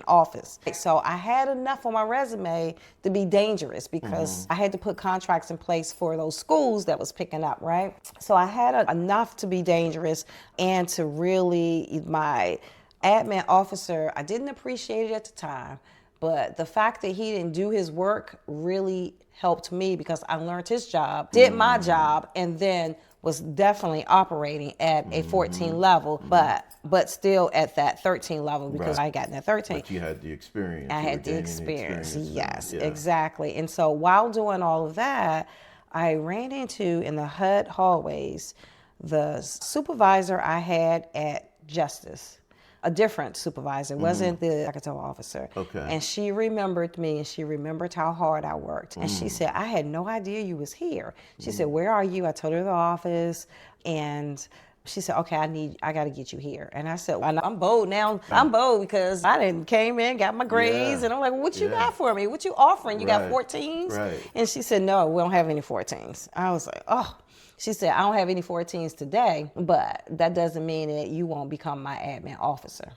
office. So I had enough on my resume to be dangerous, because I had to put contracts in place for those schools that was picking up, right? So I had enough to be dangerous, and to really, my admin officer, I didn't appreciate it at the time, but the fact that he didn't do his work really helped me, because I learned his job, did my job, and then was definitely operating at a 14 level, but still at that 13 level, because I got in that 13. But you had the experience. I had the experience. Yes, yeah. Exactly. And so while doing all of that, I ran into, in the HUD hallways, the supervisor I had at Justice. A different supervisor, wasn't the secretary officer. Okay. And she remembered me, and she remembered how hard I worked. And she said, I had no idea you was here. She said, where are you? I told her the office, and she said, okay, I got to get you here. And I said, I'm bold now. I'm bold because I didn't came in, got my grades, and I'm like, well, what you got for me? What you offering? You got 14s? Right. And she said, no, we don't have any 14s. I was like, oh. She said, I don't have any 14s today, but that doesn't mean that you won't become my admin officer.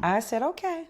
I said, okay.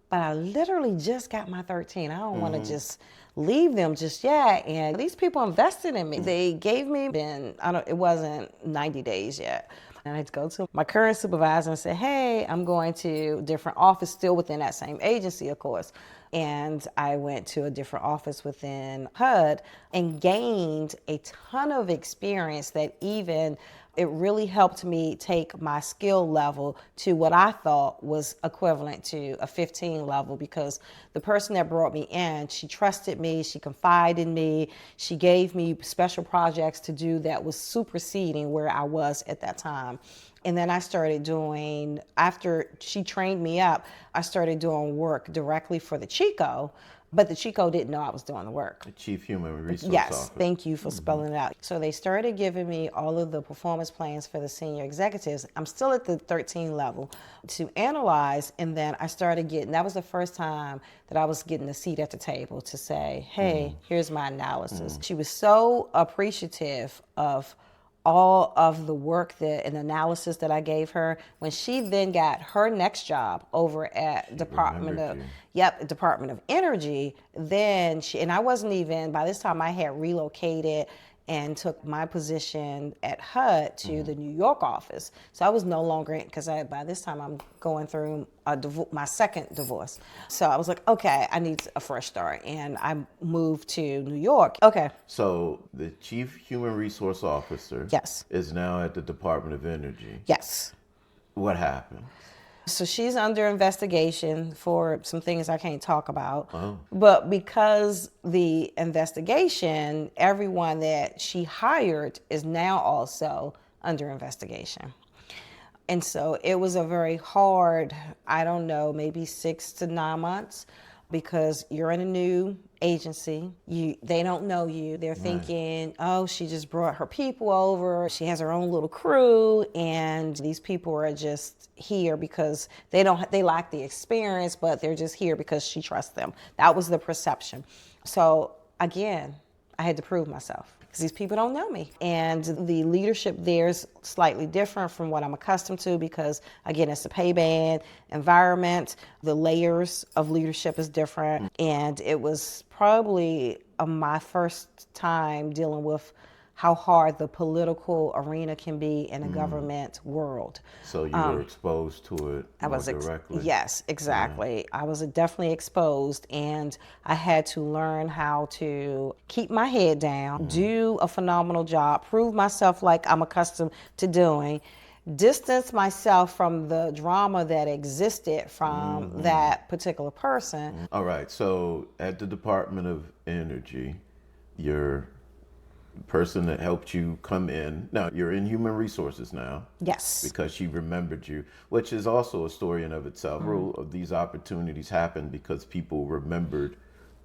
But I literally just got my 13. I don't want to just leave them just yet. And these people invested in me. They gave me, it wasn't 90 days yet. And I had to go to my current supervisor and say, hey, I'm going to a different office, still within that same agency, of course. And I went to a different office within HUD and gained a ton of experience that even it really helped me take my skill level to what I thought was equivalent to a 15 level, because the person that brought me in, she trusted me, she confided in me, she gave me special projects to do that was superseding where I was at that time. And then I started doing, after she trained me up, I started doing work directly for the Chico But the Chico didn't know I was doing the work. The Chief Human Resource Yes, Officer. thank you for spelling it out. So they started giving me all of the performance plans for the senior executives. I'm still at the 13 level to analyze, and then I started getting, that was the first time that I was getting a seat at the table to say, hey, here's my analysis. She was so appreciative of all of the work that and analysis that I gave her. When she then got her next job over at Department of Energy, then and I wasn't even, by this time I had relocated and took my position at HUD to the New York office. So I was no longer in, because by this time I'm going through my second divorce. So I was like, okay, I need a fresh start. And I moved to New York. Okay. So the Chief Human Resource Officer Yes. is now at the Department of Energy. Yes. What happened? So she's under investigation for some things I can't talk about. Oh. But because the investigation, everyone that she hired is now also under investigation. And so it was a very hard, I don't know, maybe 6 to 9 months, because you're in a new agency. They don't know you. They're thinking, oh, she just brought her people over. She has her own little crew, and these people are just here because they lack the experience, but they're just here because she trusts them. That was the perception. So again, I had to prove myself, because these people don't know me. And the leadership there is slightly different from what I'm accustomed to, because, again, it's a pay band environment. The layers of leadership is different. And it was probably my first time dealing with how hard the political arena can be in a government world. So you were exposed to it more directly? Yes, exactly. Yeah. I was definitely exposed, and I had to learn how to keep my head down, do a phenomenal job, prove myself like I'm accustomed to doing, distance myself from the drama that existed from that particular person. All right, so at the Department of Energy, you're person that helped you come in. Now, you're in human resources now. Yes. Because she remembered you, which is also a story in of itself. Of these opportunities happen because people remembered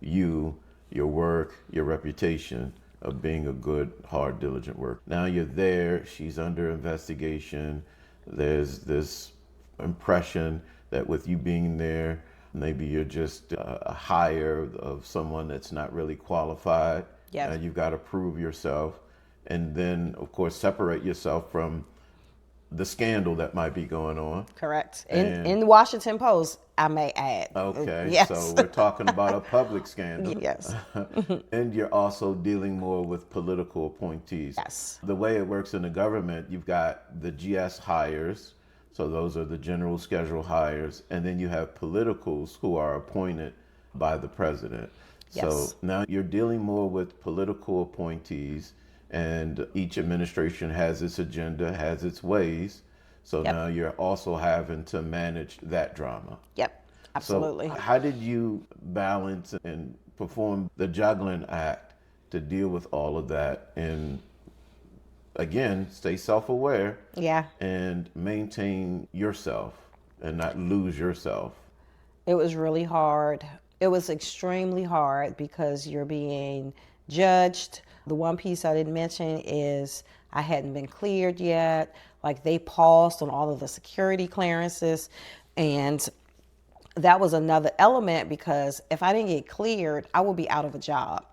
you, your work, your reputation of being a good, hard, diligent worker. Now you're there, she's under investigation. There's this impression that with you being there, maybe you're just a hire of someone that's not really qualified. Yep. You've got to prove yourself, and then, of course, separate yourself from the scandal that might be going on. Correct. In the Washington Post, I may add. Okay, yes. So we're talking about a public scandal. Yes. And you're also dealing more with political appointees. Yes. The way it works in the government, you've got the GS hires, so those are the general schedule hires, and then you have politicals who are appointed by the president. Yes. So now you're dealing more with political appointees, and each administration has its agenda, has its ways. So now you're also having to manage that drama. Yep, absolutely. So how did you balance and perform the juggling act to deal with all of that and, again, stay self-aware and maintain yourself and not lose yourself? It was really hard. It was extremely hard because you're being judged. The one piece I didn't mention is I hadn't been cleared yet. Like, they paused on all of the security clearances. And that was another element, because if I didn't get cleared, I would be out of a job.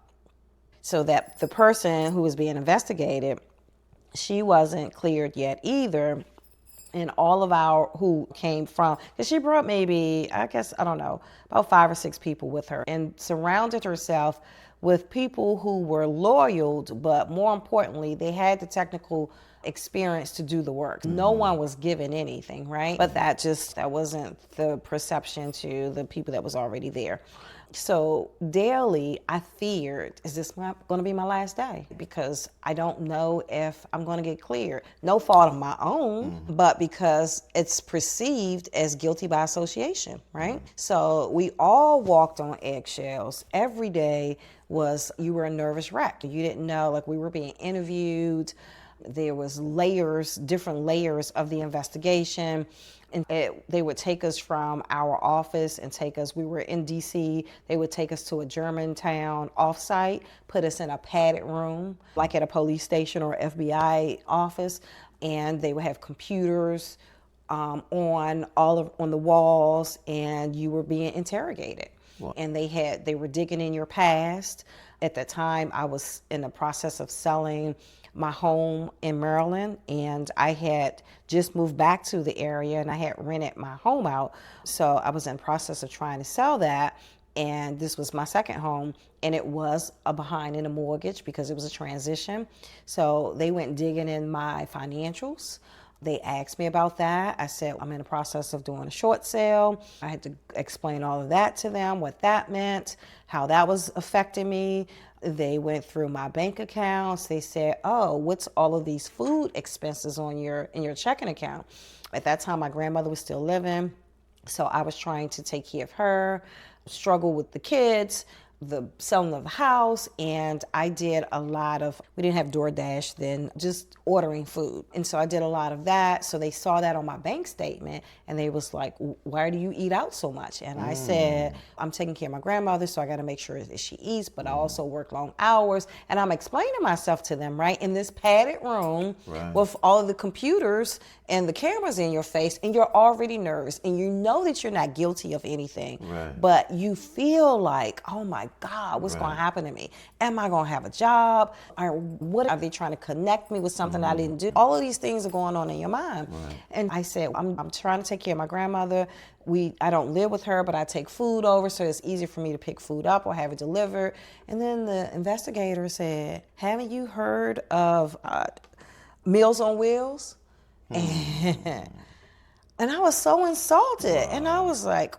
So that the person who was being investigated, she wasn't cleared yet either. And all of our who came from, because she brought maybe, I guess, I don't know, about 5 or 6 people with her, and surrounded herself with people who were loyal, but more importantly, they had the technical experience to do the work. No one was given anything, right? But that wasn't the perception to the people that was already there. So daily, I feared, is this going to be my last day? Because I don't know if I'm going to get cleared. No fault of my own, but because it's perceived as guilty by association, right? So we all walked on eggshells. Every day you were a nervous wreck. You didn't know, like, we were being interviewed. There was different layers of the investigation. And they would take us from our office and we were in DC, they would take us to a Germantown offsite, put us in a padded room, like at a police station or FBI office, and they would have computers on the walls, and you were being interrogated. Wow. And they were digging in your past. At the time, I was in the process of selling my home in Maryland, and I had just moved back to the area, and I had rented my home out. So I was in the process of trying to sell that, and this was my second home, and it was a behind in a mortgage because it was a transition. So they went digging in my financials. They asked me about that. I said, I'm in the process of doing a short sale. I had to explain all of that to them, what that meant, how that was affecting me. They went through my bank accounts. They said, oh, what's all of these food expenses in your checking account? At that time, my grandmother was still living, so I was trying to take care of her, struggle with the kids, the selling of the house, and I did a lot of, we didn't have DoorDash then, just ordering food. And so I did a lot of that. So they saw that on my bank statement, and they was like, why do you eat out so much? And I said, I'm taking care of my grandmother, so I got to make sure that she eats, but I also work long hours. And I'm explaining myself to them, right, in this padded room with all of the computers and the cameras in your face, and you're already nervous, and you know that you're not guilty of anything, but you feel like, oh my God, what's going to happen to me? Am I going to have a job? Or what are they trying to connect me with something I didn't do? All of these things are going on in your mind. And I said, I'm trying to take care of my grandmother. I don't live with her, but I take food over, so it's easier for me to pick food up or have it delivered. And then the investigator said, haven't you heard of Meals on Wheels? And I was so insulted. And I was like,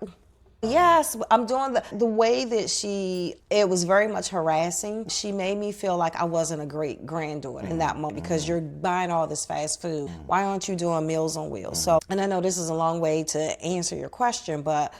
yes, I'm doing the way that it was very much harassing. She made me feel like I wasn't a great granddaughter in that moment because you're buying all this fast food. Why aren't you doing Meals on Wheels? So, and I know this is a long way to answer your question, but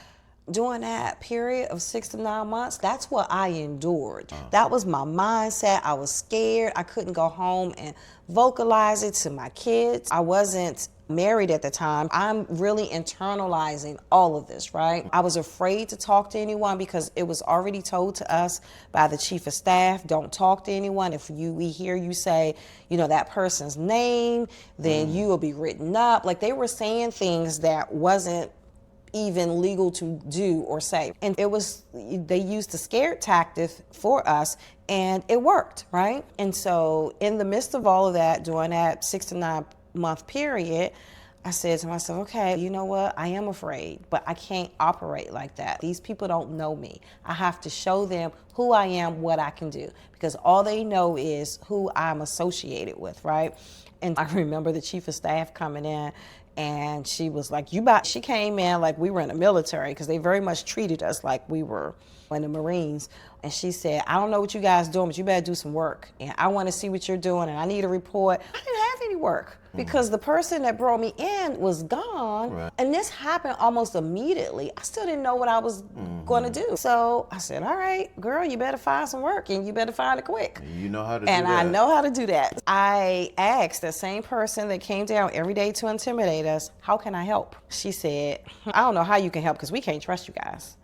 during that period of 6 to 9 months, that's what I endured. That was my mindset. I was scared. I couldn't go home and vocalize it to my kids. I wasn't married at the time. I'm really internalizing all of this, right? I was afraid to talk to anyone because it was already told to us by the chief of staff, don't talk to anyone. If we hear you say, that person's name, then you will be written up. Like, they were saying things that wasn't even legal to do or say. And they used the scare tactic for us, and it worked, right? And so in the midst of all of that, during that 6 to 9 month period, I said to myself, okay, you know what? I am afraid, but I can't operate like that. These people don't know me. I have to show them who I am, what I can do, because all they know is who I'm associated with, right? And I remember the chief of staff coming in, and she was like, she came in like we were in the military, because they very much treated us like we were in the Marines. And she said, I don't know what you guys doing, but you better do some work. And I want to see what you're doing, and I need a report. I didn't have any work because the person that brought me in was gone. And this happened almost immediately. I still didn't know what I was going to do. So I said, all right, girl, you better find some work, and you better find it quick. And you know how to do that. And I know how to do that. I asked the same person that came down every day to intimidate us, how can I help? She said, I don't know how you can help because we can't trust you guys.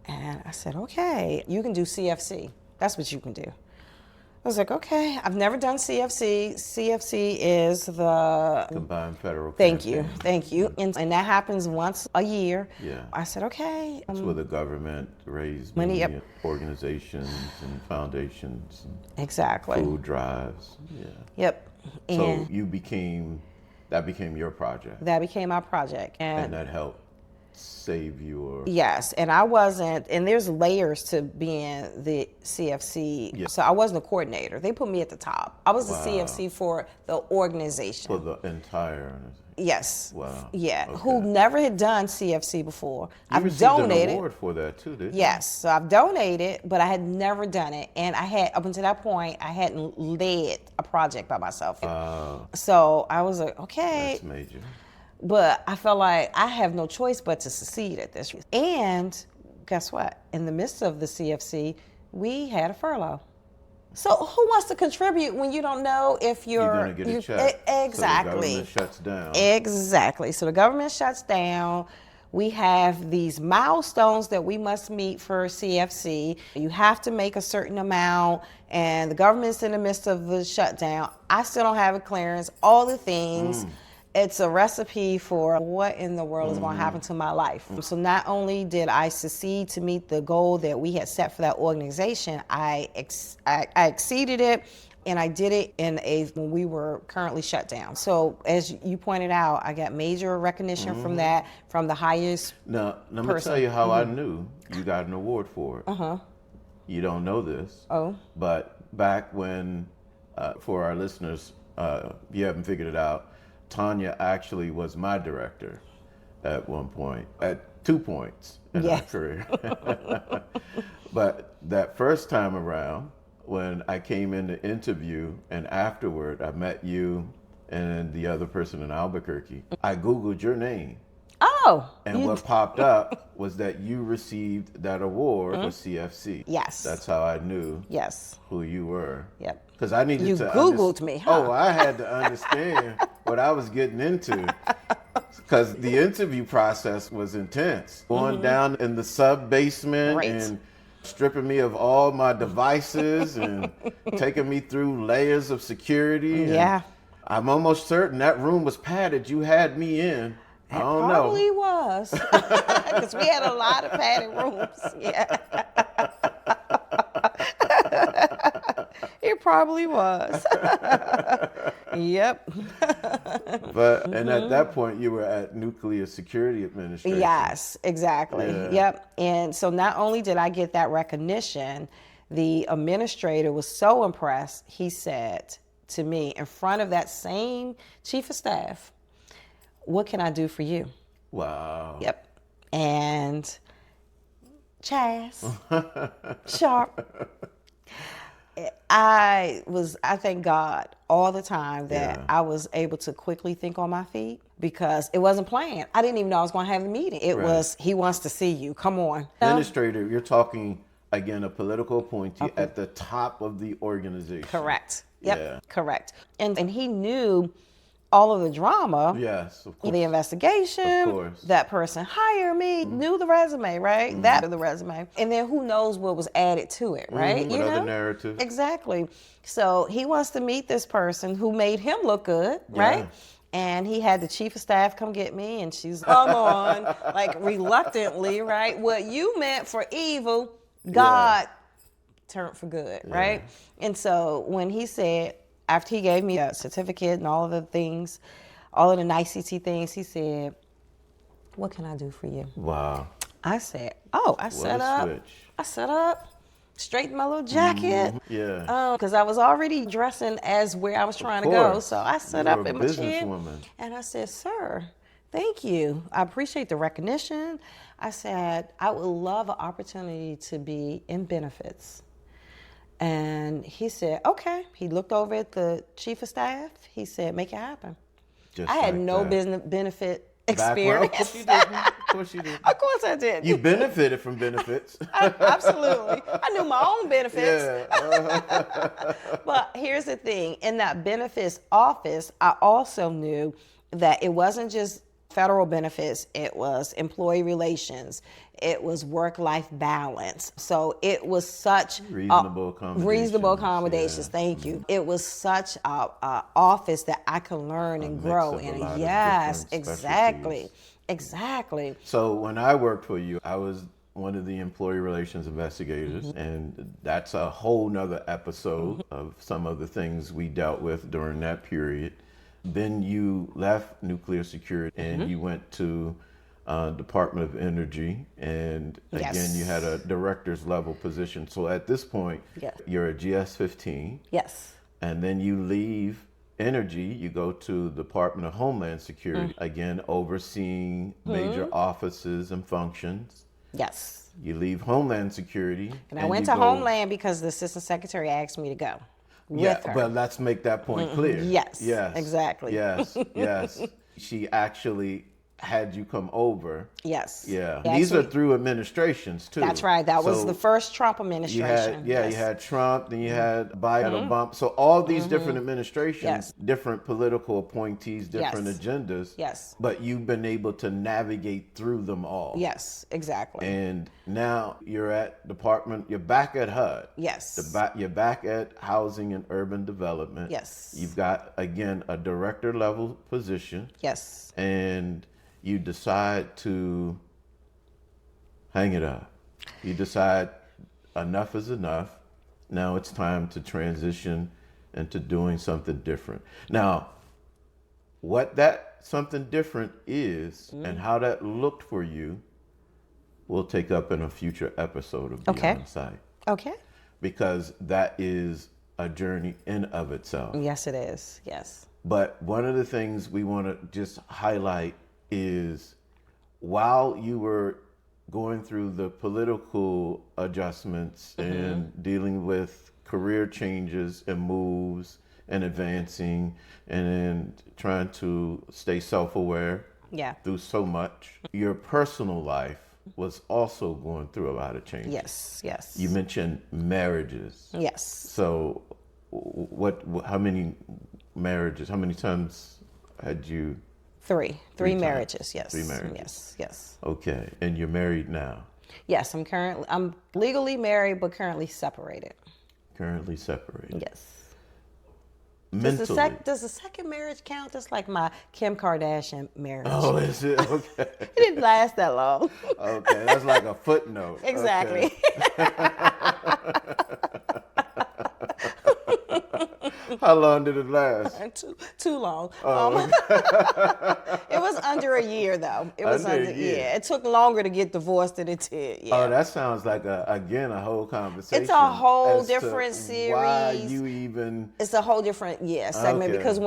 And I said, okay, you can do CFC. That's what you can do. I was like, okay, I've never done CFC. CFC is the Combined Federal Thank Campaign. you, thank you. And that happens once a year. Yeah. I said, okay. That's where the government raised money, organizations and foundations. And exactly. Food drives. Yeah. Yep. And so that became your project. That became our project. And that helped save you? Yes, and I wasn't, and there's layers to being the CFC. Yeah. So I wasn't a coordinator. They put me at the top. I was the CFC for the organization. For the entire. Yes. Wow. Yeah. Okay. Who never had done CFC before. You I've received donated. an award for that too, didn't you? Yes. So I've donated, but I had never done it, and I had up until that point I hadn't led a project by myself. So I was like, okay. That's major. But I felt like I have no choice but to succeed at this. And guess what? In the midst of the CFC, we had a furlough. So who wants to contribute when you don't know if You're going to get a check. Exactly. So the government shuts down. Exactly. So the government shuts down. We have these milestones that we must meet for CFC. You have to make a certain amount, and the government's in the midst of the shutdown. I still don't have a clearance, all the things. It's a recipe for what in the world is going to happen to my life. So not only did I succeed to meet the goal that we had set for that organization, I exceeded it, and I did it when we were currently shut down. So as you pointed out, I got major recognition from that, from the highest Now, let me tell you how I knew you got an award for it. You don't know this, but back when, for our listeners, you haven't figured it out, Tanya actually was my director at one point, at 2 points in our career. But that first time around, when I came in to interview, and afterward I met you and the other person in Albuquerque, I Googled your name. And what popped up was that you received that award for CFC. Yes. That's how I knew who you were. Yep. Because I needed you to Googled me, huh? Oh, I had to understand what I was getting into. Because the interview process was intense. Going down in the sub-basement and stripping me of all my devices and taking me through layers of security. Yeah. I'm almost certain that room was padded. You had me in. I don't know. Probably was. Because we had a lot of padded rooms. Yeah. It probably was. Yep. But and at that point you were at Nuclear Security Administration. Yes, exactly. Yeah. Yep. And so not only did I get that recognition, the administrator was so impressed, he said to me in front of that same chief of staff, "What can I do for you?" Wow. Yep. And Chaz, Sharp. I thank God all the time that I was able to quickly think on my feet, because it wasn't planned. I didn't even know I was going to have the meeting. It was, he wants to see you. Come on. Administrator, you're talking, again, a political appointee at the top of the organization. Correct. Yep. Yeah. Correct. And he knew all of the drama. Yes, of course. The investigation. Of course. That person hired me, knew the resume, right? That of the resume. And then who knows what was added to it, right? What other narrative? Exactly. So he wants to meet this person who made him look good, right? And he had the chief of staff come get me, and she's, come on, like reluctantly, right? What you meant for evil, God turned for good, right? And so when he said, after he gave me a certificate and all of the things, all of the nicety things, he said, "What can I do for you?" Wow. I said, I set up, straightened my little jacket. Because I was already dressing as where I was trying to go. So I set up in my chair. And I said, "Sir, thank you. I appreciate the recognition." I said, "I would love an opportunity to be in benefits." And he said, "Okay." He looked over at the chief of staff. He said, "Make it happen." I had no business benefit experience. Of course you did. Of course you did. Of course I did. You benefited from benefits. Absolutely. I knew my own benefits. But here's the thing. In that benefits office, I also knew that it wasn't just federal benefits, it was employee relations, it was work-life balance. So it was such reasonable accommodations. Thank you. It was such a office that I could learn and grow in. Yes, exactly. So when I worked for you, I was one of the employee relations investigators, and that's a whole nother episode of some of the things we dealt with during that period. Then you left Nuclear Security and you went to Department of Energy, and again you had a director's level position. So at this point, you're a GS-15. Yes. And then you leave Energy, you go to the Department of Homeland Security, again overseeing major offices and functions. Yes. You leave Homeland Security. And I went to Homeland because the assistant secretary asked me to go. But let's make that point clear. Yes, exactly. Yes. She actually had you come over. Yes. Yeah. Actually, These are through administrations too. that's right. That was So the first Trump you administration. had, Yes. you had Trump, then you had Biden, Obama. So all these different administrations, Yes. different political appointees, different Yes. agendas. Yes. But you've been able to navigate through them all. Yes, exactly. And now you're you're back at HUD. Yes. You're back at Housing and Urban Development. Yes. You've got, again, a director level position. Yes. And you decide to hang it up. You decide enough is enough. Now it's time to transition into doing something different. Now, what that something different is and how that looked for you, we'll take up in a future episode of Beyond Sight. Okay. Because that is a journey in of itself. Yes, it is. Yes. But one of the things we want to just highlight is while you were going through the political adjustments and dealing with career changes and moves and advancing and trying to stay self-aware through so much, your personal life was also going through a lot of changes. Yes, yes. You mentioned marriages. Yes. So how many marriages, how many times had you? Three times. marriages, yes. 3 marriages. Yes, yes. Okay, and you're married now? Yes, I'm legally married, but currently separated. Currently separated. Yes. Mentally. Does the second marriage count? That's like my Kim Kardashian marriage. Oh, is it? Okay. It didn't last that long. Okay, that's like a footnote. Exactly. Okay. How long did it last? Too long. Oh, It was under a year, though. It was Under a year. Yeah, it took longer to get divorced than it did. Yeah. Oh, that sounds like a whole conversation. It's a whole as to different series. Why you even? It's a whole different segment Okay. because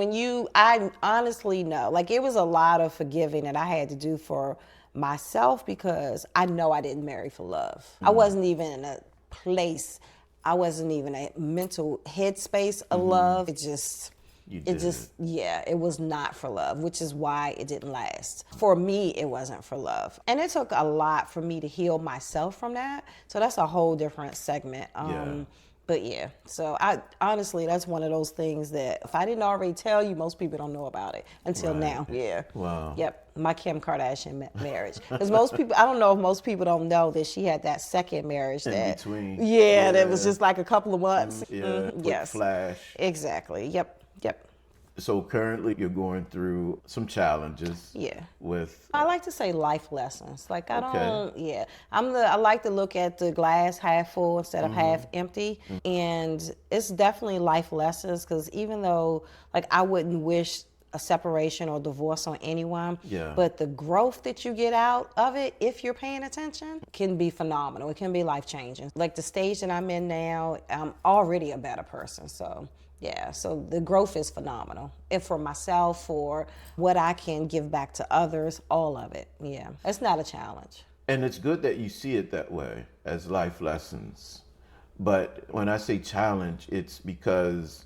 I honestly know, like, it was a lot of forgiving that I had to do for myself because I know I didn't marry for love. I wasn't even in a place. I wasn't even a mental headspace of love. It was not for love, which is why it didn't last. For me, it wasn't for love. And it took a lot for me to heal myself from that. So that's a whole different segment. But yeah, so I honestly, that's one of those things that if I didn't already tell you, most people don't know about it until now. Yeah. Wow. Yep. My Kim Kardashian marriage. Because most people, I don't know if most people don't know that she had that second marriage In between. Yeah, that was just like a couple of months. Quick Yes. flash. Exactly. Yep. So currently you're going through some challenges. Yeah. With I like to say life lessons. Like I like to look at the glass half full instead of half empty. And it's definitely life lessons because even though like I wouldn't wish a separation or divorce on anyone, but the growth that you get out of it, if you're paying attention, can be phenomenal. It can be life changing. Like the stage that I'm in now, I'm already a better person. So yeah, so the growth is phenomenal. And for myself, for what I can give back to others, all of it. Yeah, it's not a challenge. And it's good that you see it that way as life lessons. But when I say challenge, it's because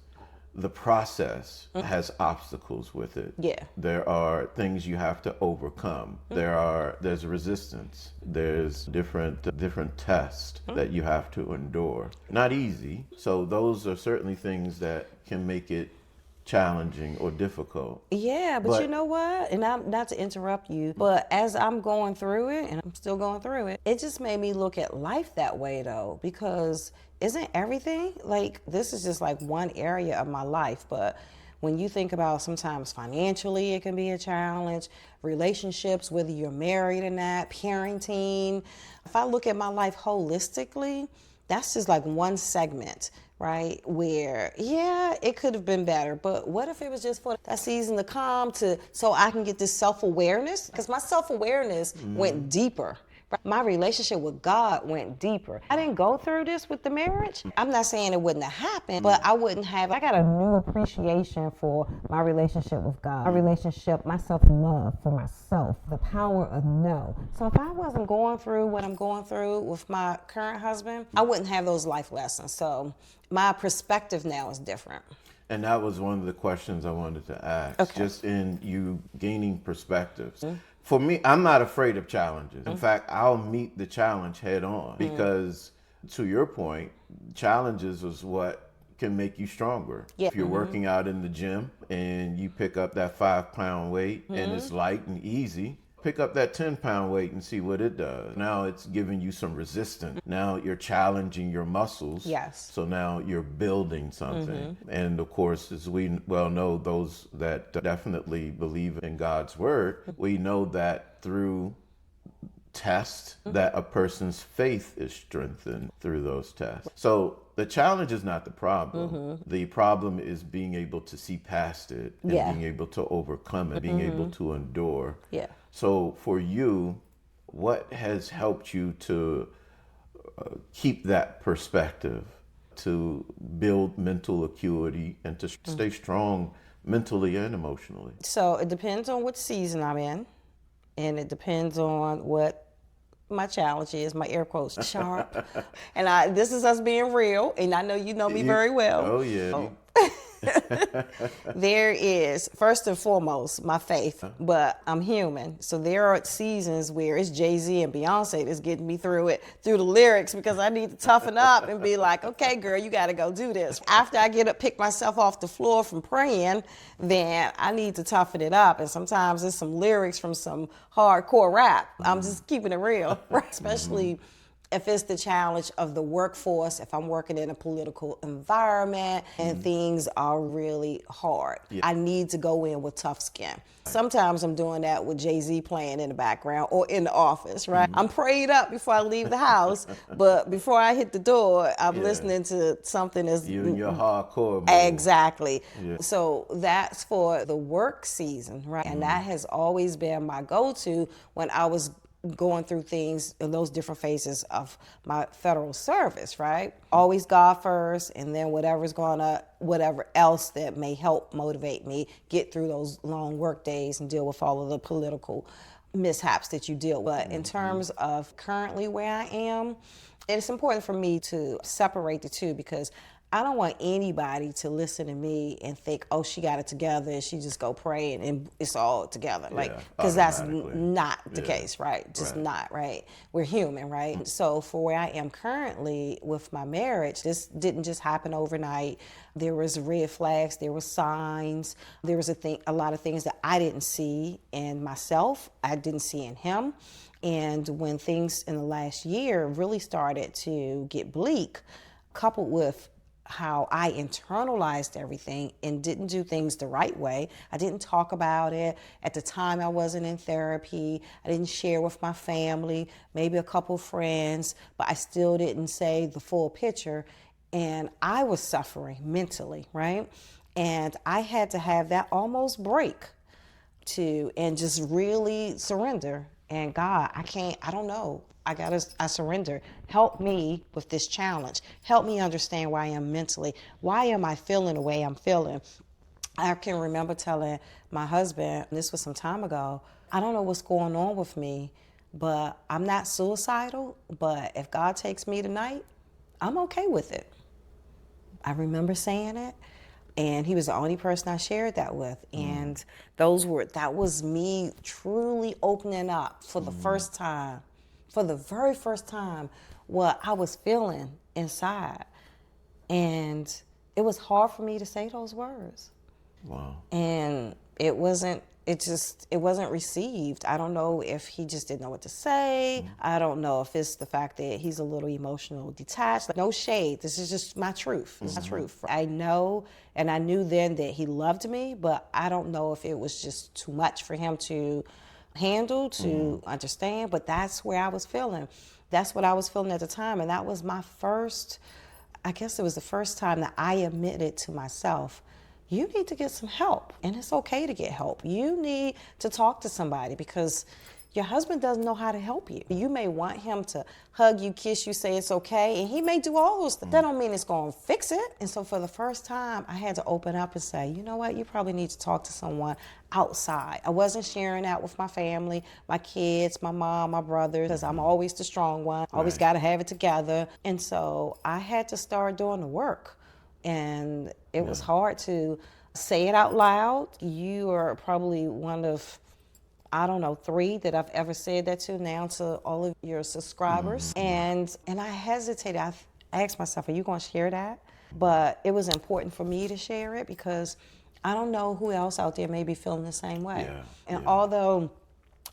the process has obstacles with it. Yeah. There are things you have to overcome. There's resistance. There's different tests that you have to endure. Not easy. So those are certainly things that can make it challenging or difficult. Yeah, but you know what? And I'm not to interrupt you, but as I'm going through it, and I'm still going through it, it just made me look at life that way though, because isn't everything like this is just like one area of my life, but when you think about sometimes financially, it can be a challenge, relationships, whether you're married or not, parenting. If I look at my life holistically, that's just like one segment, right? Where, yeah, it could have been better, but what if it was just for that season to come so I can get this self-awareness? Because my self-awareness went deeper. My relationship with God went deeper. I didn't go through this with the marriage. I'm not saying it wouldn't have happened, but I got a new appreciation for my relationship with God, my relationship, my self-love for myself, the power of no. So if I wasn't going through what I'm going through with my current husband, I wouldn't have those life lessons. So my perspective now is different. And that was one of the questions I wanted to ask, just in you gaining perspectives. For me, I'm not afraid of challenges. In fact, I'll meet the challenge head on because, to your point, challenges is what can make you stronger. Yeah. If you're working out in the gym and you pick up that 5 pound weight and it's light and easy, pick up that 10 pound weight and see what it does. Now it's giving you some resistance. Now you're challenging your muscles. Yes. So now you're building something. And of course, as we well know, those that definitely believe in God's word, we know that through tests that a person's faith is strengthened through those tests. So the challenge is not the problem. The problem is being able to see past it and being able to overcome it, being able to endure. Yeah. So for you, what has helped you to keep that perspective, to build mental acuity and to stay strong mentally and emotionally? So it depends on what season I'm in, and it depends on what my challenge is, my air quotes, sharp. And this is us being real, and I know you know me very well. Oh, yeah. There is, first and foremost, my faith, but I'm human. So there are seasons where it's Jay-Z and Beyonce that's getting me through the lyrics, because I need to toughen up and be like, okay, girl, you got to go do this. After I get up, pick myself off the floor from praying, then I need to toughen it up. And sometimes it's some lyrics from some hardcore rap. I'm just keeping it real, right? Especially if it's the challenge of the workforce, if I'm working in a political environment and things are really hard, I need to go in with tough skin. Sometimes I'm doing that with Jay-Z playing in the background or in the office, right? I'm prayed up before I leave the house, but before I hit the door, I'm listening to something that's... You and your hardcore mode. Exactly. So that's for the work season, right? And that has always been my go-to when I was going through things in those different phases of my federal service, right? Always God first, and then whatever else that may help motivate me get through those long work days and deal with all of the political mishaps that you deal with. In terms of currently where I am, it's important for me to separate the two, because I don't want anybody to listen to me and think, oh, she got it together and she just go pray and it's all together. Because that's not the case, right? Just not, right? We're human, right? So for where I am currently with my marriage, this didn't just happen overnight. There was red flags, there were signs, there was a lot of things that I didn't see in myself, I didn't see in him. And when things in the last year really started to get bleak, coupled with how I internalized everything and didn't do things the right way. I didn't talk about it. At the time, I wasn't in therapy. I didn't share with my family, maybe a couple friends, but I still didn't say the full picture. And I was suffering mentally, right? And I had to have that almost break and just really surrender. And God, I don't know. I surrender. Help me with this challenge. Help me understand where I am mentally. Why am I feeling the way I'm feeling? I can remember telling my husband, this was some time ago, I don't know what's going on with me, but I'm not suicidal, but if God takes me tonight, I'm okay with it. I remember saying it, and he was the only person I shared that with. And that was me truly opening up for the first time. For the very first time, what I was feeling inside. And it was hard for me to say those words. Wow. And it wasn't received. I don't know if he just didn't know what to say. I don't know if it's the fact that he's a little emotional detached. Like, no shade. This is just my truth. It's my truth. I know, and I knew then that he loved me, but I don't know if it was just too much for him to handle, to understand, but that's where I was feeling. That's what I was feeling at the time, and that was my first, I guess it was the first time that I admitted to myself, you need to get some help, and it's okay to get help. You need to talk to somebody, because your husband doesn't know how to help you. You may want him to hug you, kiss you, say it's okay, and he may do all those things. That don't mean it's going to fix it. And so for the first time, I had to open up and say, you know what, you probably need to talk to someone outside. I wasn't sharing that with my family, my kids, my mom, my brother, because I'm always the strong one. Always got to have it together. And so I had to start doing the work. And it was hard to say it out loud. You are probably one of I don't know, 3 that I've ever said that to now to all of your subscribers. And I hesitated. I asked myself, are you going to share that? But it was important for me to share it because I don't know who else out there may be feeling the same way. Yeah, And yeah. although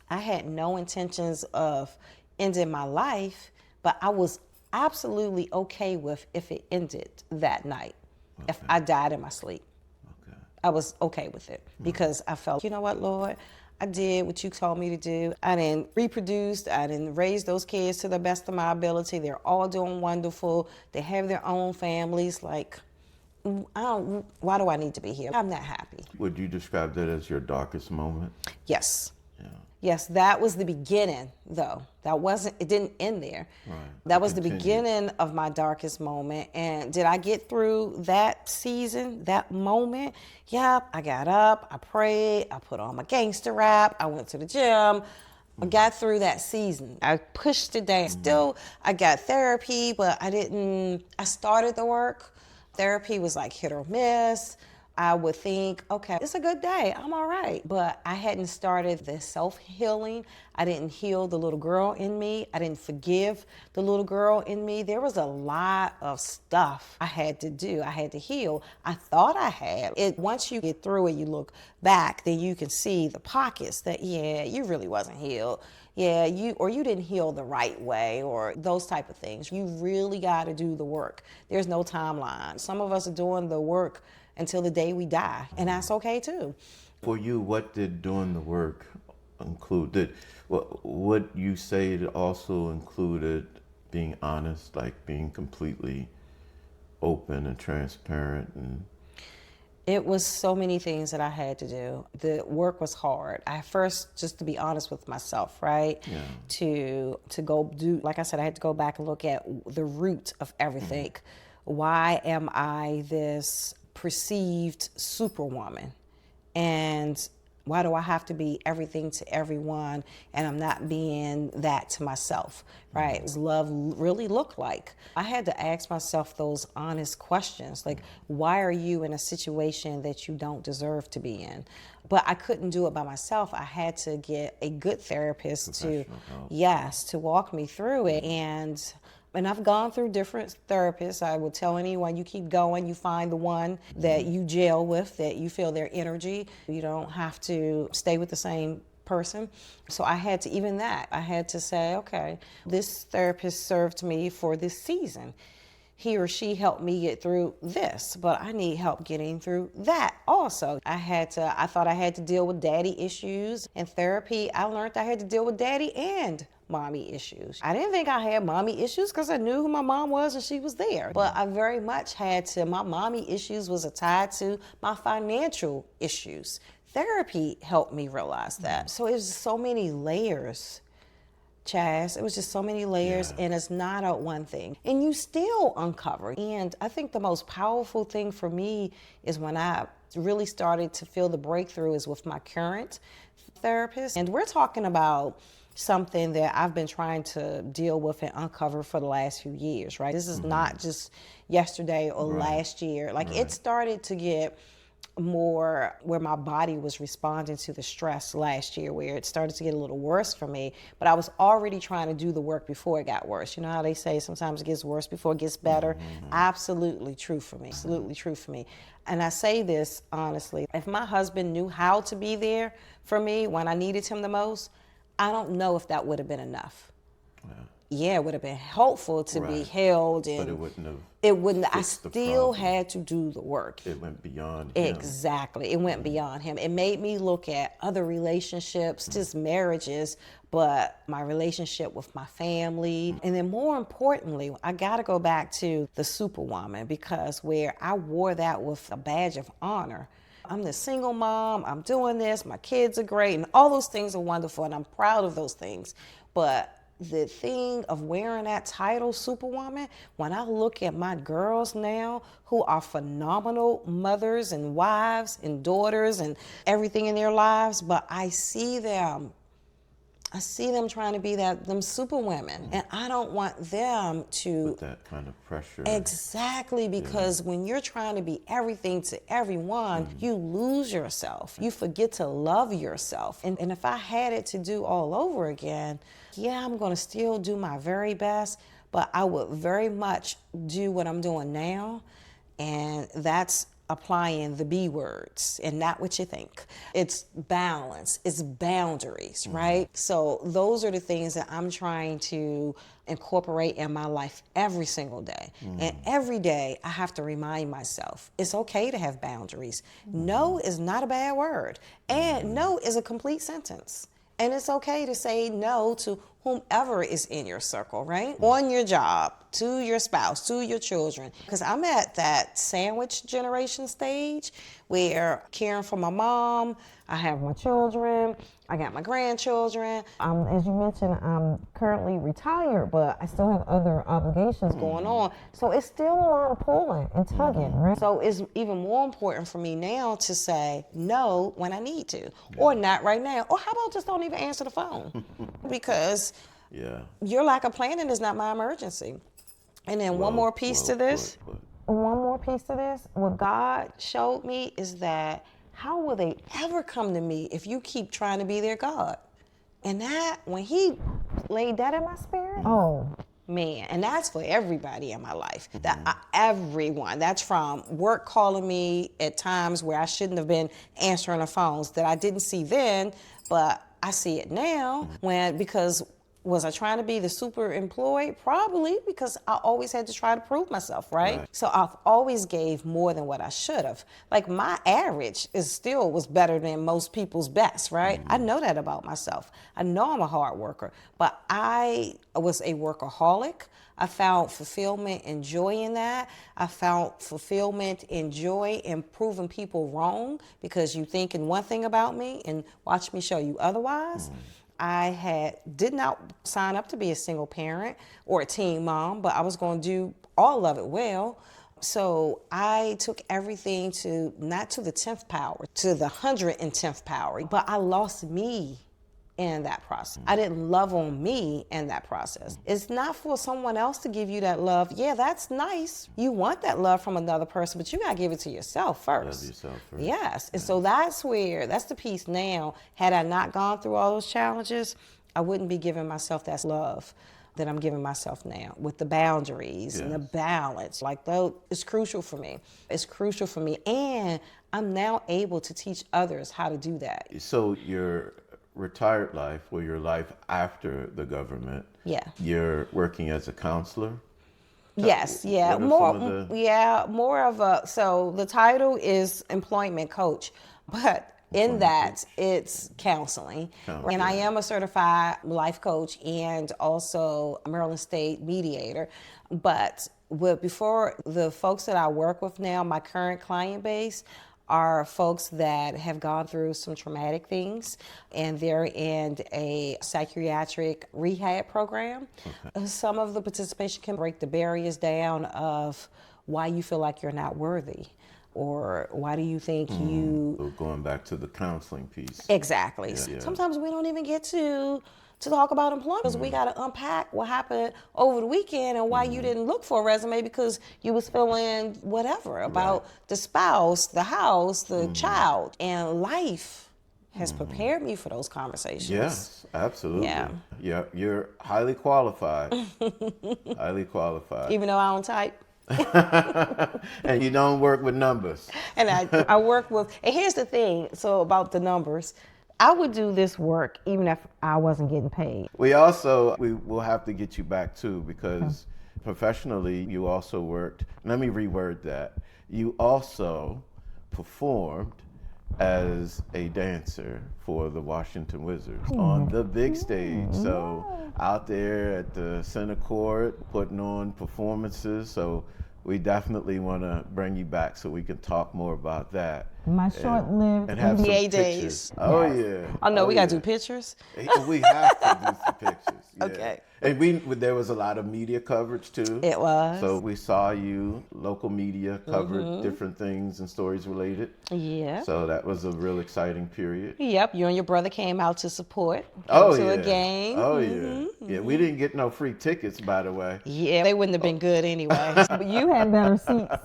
I had no intentions of ending my life, but I was absolutely okay with if it ended that night, if I died in my sleep. Okay. I was okay with it because I felt, you know what, Lord, I did what you told me to do. I didn't reproduce. I didn't raise those kids to the best of my ability. They're all doing wonderful. They have their own families. Like, why do I need to be here? I'm not happy. Would you describe that as your darkest moment? Yes. Yeah. Yes, that was the beginning, though. It didn't end there. Right. That was the continued. beginning of my darkest moment. And did I get through that season, that moment? Yep, I got up, I prayed, I put on my gangster rap, I went to the gym. I got through that season. I pushed it down. Still, I got therapy, but I started the work. Therapy was like hit or miss. I would think, okay, it's a good day. I'm all right. But I hadn't started the self-healing. I didn't heal the little girl in me. I didn't forgive the little girl in me. There was a lot of stuff I had to do. I had to heal. I thought I had it. Once you get through it, you look back, then you can see the pockets that, yeah, you really wasn't healed. Yeah, you didn't heal the right way, or those type of things. You really got to do the work. There's no timeline. Some of us are doing the work until the day we die, and that's okay too. For you, what did doing the work include? Did what you say it also included being honest, like being completely open and transparent, and It was so many things that I had to do. The work was hard. I first, just to be honest with myself, right? Yeah. To go do, like I said, I had to go back and look at the root of everything. Why am I this perceived superwoman? And why do I have to be everything to everyone and I'm not being that to myself, right? What does love really look like? I had to ask myself those honest questions, like, why are you in a situation that you don't deserve to be in? But I couldn't do it by myself. I had to get a good therapist to, yes, to walk me through it. And I've gone through different therapists. I would tell anyone, you keep going, you find the one that you gel with, that you feel their energy. You don't have to stay with the same person. So I had to say, okay, this therapist served me for this season. He or she helped me get through this, but I need help getting through that also. I thought I had to deal with daddy issues. In therapy, I learned I had to deal with daddy and mommy issues. I didn't think I had mommy issues because I knew who my mom was and she was there. But I very much my mommy issues was tied to my financial issues. Therapy helped me realize that. So it was so many layers, Chaz. It was just so many layers, and it's not a one thing. And you still uncover. And I think the most powerful thing for me is when I really started to feel the breakthrough is with my current therapist. And we're talking about something that I've been trying to deal with and uncover for the last few years, right? This is not just yesterday or last year. Like it started to get more where my body was responding to the stress last year, where it started to get a little worse for me, but I was already trying to do the work before it got worse. You know how they say sometimes it gets worse before it gets better? Absolutely true for me. Absolutely true for me. And I say this honestly, if my husband knew how to be there for me when I needed him the most, I don't know if that would have been enough. Yeah, it would have been helpful to be held, and but it wouldn't have. It wouldn't. I still had to do the work. It went beyond him. Exactly, it went beyond him. It made me look at other relationships, just marriages, but my relationship with my family, and then more importantly, I got to go back to the superwoman, because where I wore that with a badge of honor. I'm the single mom, I'm doing this, my kids are great, and all those things are wonderful, and I'm proud of those things. But the thing of wearing that title, superwoman, when I look at my girls now who are phenomenal mothers and wives and daughters and everything in their lives, but I see them I see them trying to be them super women, and I don't want them to With that kind of pressure. exactly, because when you're trying to be everything to everyone, you lose yourself. You forget to love yourself. And if I had it to do all over again, yeah, I'm going to still do my very best, but I would very much do what I'm doing now, and that's applying the B words and not what you think. It's balance, it's boundaries, right? So those are the things that I'm trying to incorporate in my life every single day. And every day I have to remind myself, it's okay to have boundaries. No is not a bad word. And no is a complete sentence. And it's okay to say no to whomever is in your circle, right? On your job, to your spouse, to your children. Because I'm at that sandwich generation stage where caring for my mom, I have my children, I got my grandchildren. As you mentioned, I'm currently retired, but I still have other obligations going on. So it's still a lot of pulling and tugging, right? So it's even more important for me now to say no when I need to, or not right now. Or how about just don't even answer the phone? Because your lack of planning is not my emergency. And then one more piece to this. One more piece to this. What God showed me is that how will they ever come to me if you keep trying to be their God? And that, when he laid that in my spirit, oh man, and that's for everybody in my life. Everyone. That's from work calling me at times where I shouldn't have been answering the phones that I didn't see then, but I see it now. Because was I trying to be the super employed? Probably, because I always had to try to prove myself, right? So I've always gave more than what I should have. Like my average was better than most people's best, right? I know that about myself. I know I'm a hard worker, but I was a workaholic. I found fulfillment and joy in that. I found fulfillment and joy in proving people wrong because you thinking one thing about me and watch me show you otherwise. I did not sign up to be a single parent or a teen mom, but I was going to do all of it well. So I took everything not to the 10th power, to the 110th power, but I lost me in that process. I didn't love on me in that process. It's not for someone else to give you that love. Yeah, that's nice. You want that love from another person, but you gotta give it to yourself first. Love yourself first. Yes, and so that's the piece now. Had I not gone through all those challenges, I wouldn't be giving myself that love that I'm giving myself now with the boundaries and the balance. Like, though, it's crucial for me. It's crucial for me. And I'm now able to teach others how to do that. So your retired life, or your life after the government, you're working as a counselor? Yes, more of a, so the title is employment coach, but in that it's counseling. And I am a certified life coach and also a Maryland State mediator. But before, the folks that I work with now, my current client base, are folks that have gone through some traumatic things and they're in a psychiatric rehab program. Some of the participation can break the barriers down of why you feel like you're not worthy, or why do you think So going back to the counseling piece. Exactly. Sometimes we don't even get to talk about employment because we got to unpack what happened over the weekend and why you didn't look for a resume because you was feeling whatever about the spouse, the house, the child. And life has prepared me for those conversations. Yes, absolutely. Yeah. You're highly qualified. Highly qualified. Even though I don't type. And you don't work with numbers. And I work with, and here's the thing, so about the numbers, I would do this work even if I wasn't getting paid. We will have to get you back too, because professionally you also worked, let me reword that, you also performed as a dancer for the Washington Wizards on the big stage. So out there at the center court, putting on performances. So we definitely want to bring you back so we can talk more about that. My short-lived and have some NBA pictures. days. Oh Yes. yeah. Oh no, we gotta do yeah. pictures. We have to do some pictures. Yeah. Okay. And there was a lot of media coverage too. It was. So we saw you, local media covered different things and stories related. Yeah. So that was a real exciting period. Yep, you and your brother came out to support. Oh to yeah. a game. Oh yeah. Yeah, we didn't get no free tickets, by the way. Yeah, they wouldn't have been good anyway. But you had better seats.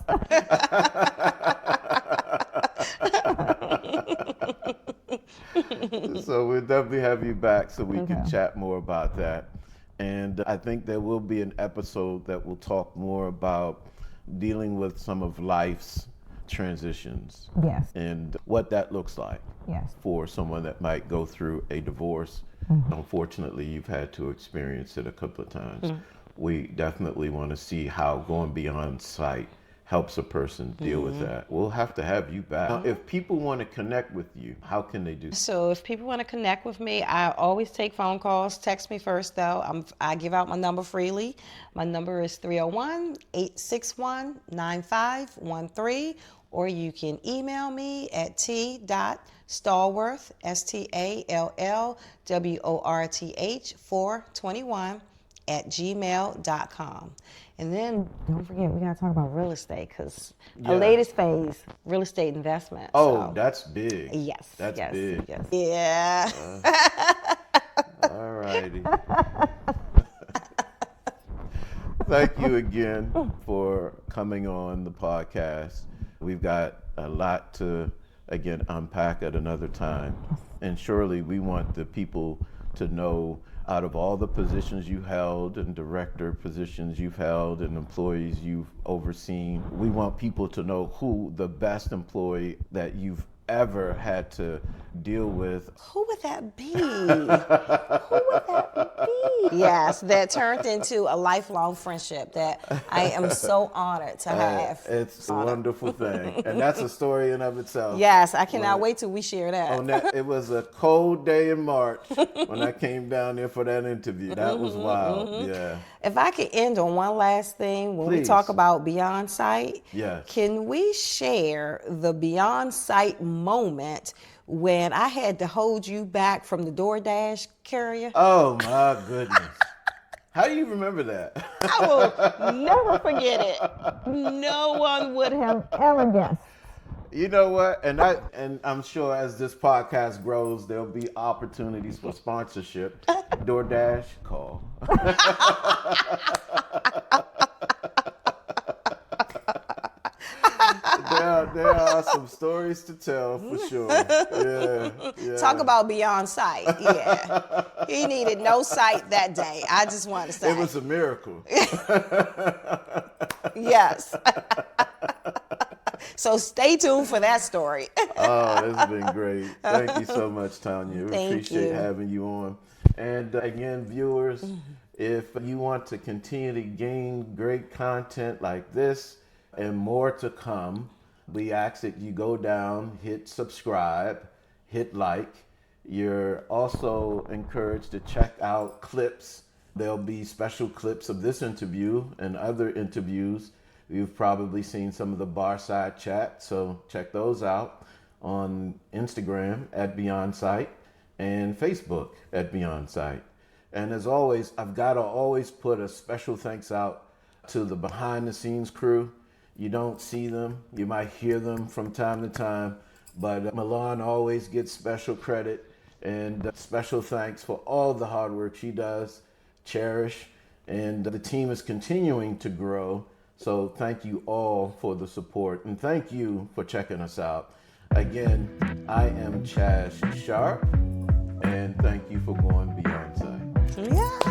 So we'll definitely have you back so we can chat more about that. And I think there will be an episode that will talk more about dealing with some of life's transitions. Yes. And what that looks like. Yes. For someone that might go through a divorce. Unfortunately, you've had to experience it a couple of times. We definitely want to see how going beyond sight helps a person deal with that. We'll have to have you back. Now, if people want to connect with you, how can they do so? So if people want to connect with me, I always take phone calls. Text me first, though. I give out my number freely. My number is 301-861-9513, or you can email me at t.stallworth, STALLWORTH 421 @gmail.com. And then don't forget, we got to talk about real estate, because our latest phase, real estate investment. Oh, that's big. Yes. That's yes, big. Yes. Yeah. All righty. Thank you again for coming on the podcast. We've got a lot to, again, unpack at another time. And surely we want the people to know, out of all the positions you held and director positions you've held and employees you've overseen, we want people to know who the best employee that you've ever had to deal with. Who would that be? Who would that be? Yes, that turned into a lifelong friendship that I am so honored to have. It's a wonderful thing. And that's a story in of itself. Yes, I cannot wait till we share that. It was a cold day in March when I came down there for that interview. That was wild. Yeah. If I could end on one last thing, when we Please. talk about Beyond Sight, Yes. can we share the Beyond Sight moment when I had to hold you back from the DoorDash carrier? Oh my goodness. How do you remember that? I will never forget it. No one would have. Ever guessed? You know what? And I'm sure as this podcast grows, there'll be opportunities for sponsorship. DoorDash, call. There are some stories to tell for sure. Yeah. Talk about Beyond Sight. Yeah. He needed no sight that day. I just want to say. It was a miracle. Yes. So stay tuned for that story. Oh, it's been great. Thank you so much, Tanya. We Thank appreciate you. having you on. And again, viewers, if you want to continue to gain great content like this and more to come, we ask that you go down, hit subscribe, hit like. You're also encouraged to check out clips. There'll be special clips of this interview and other interviews. You've probably seen some of the Barside chat, so check those out on Instagram at Beyond Sight and Facebook at Beyond Sight. And as always, I've got to always put a special thanks out to the behind the scenes crew. You don't see them, you might hear them from time to time, but Milan always gets special credit, and special thanks for all the hard work she does. Cherish, and the team is continuing to grow. So thank you all for the support, and thank you for checking us out. Again, I am Chaz Sharp, and thank you for going Beyond Sight. Yes.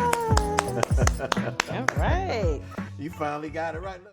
All right. You finally got it right.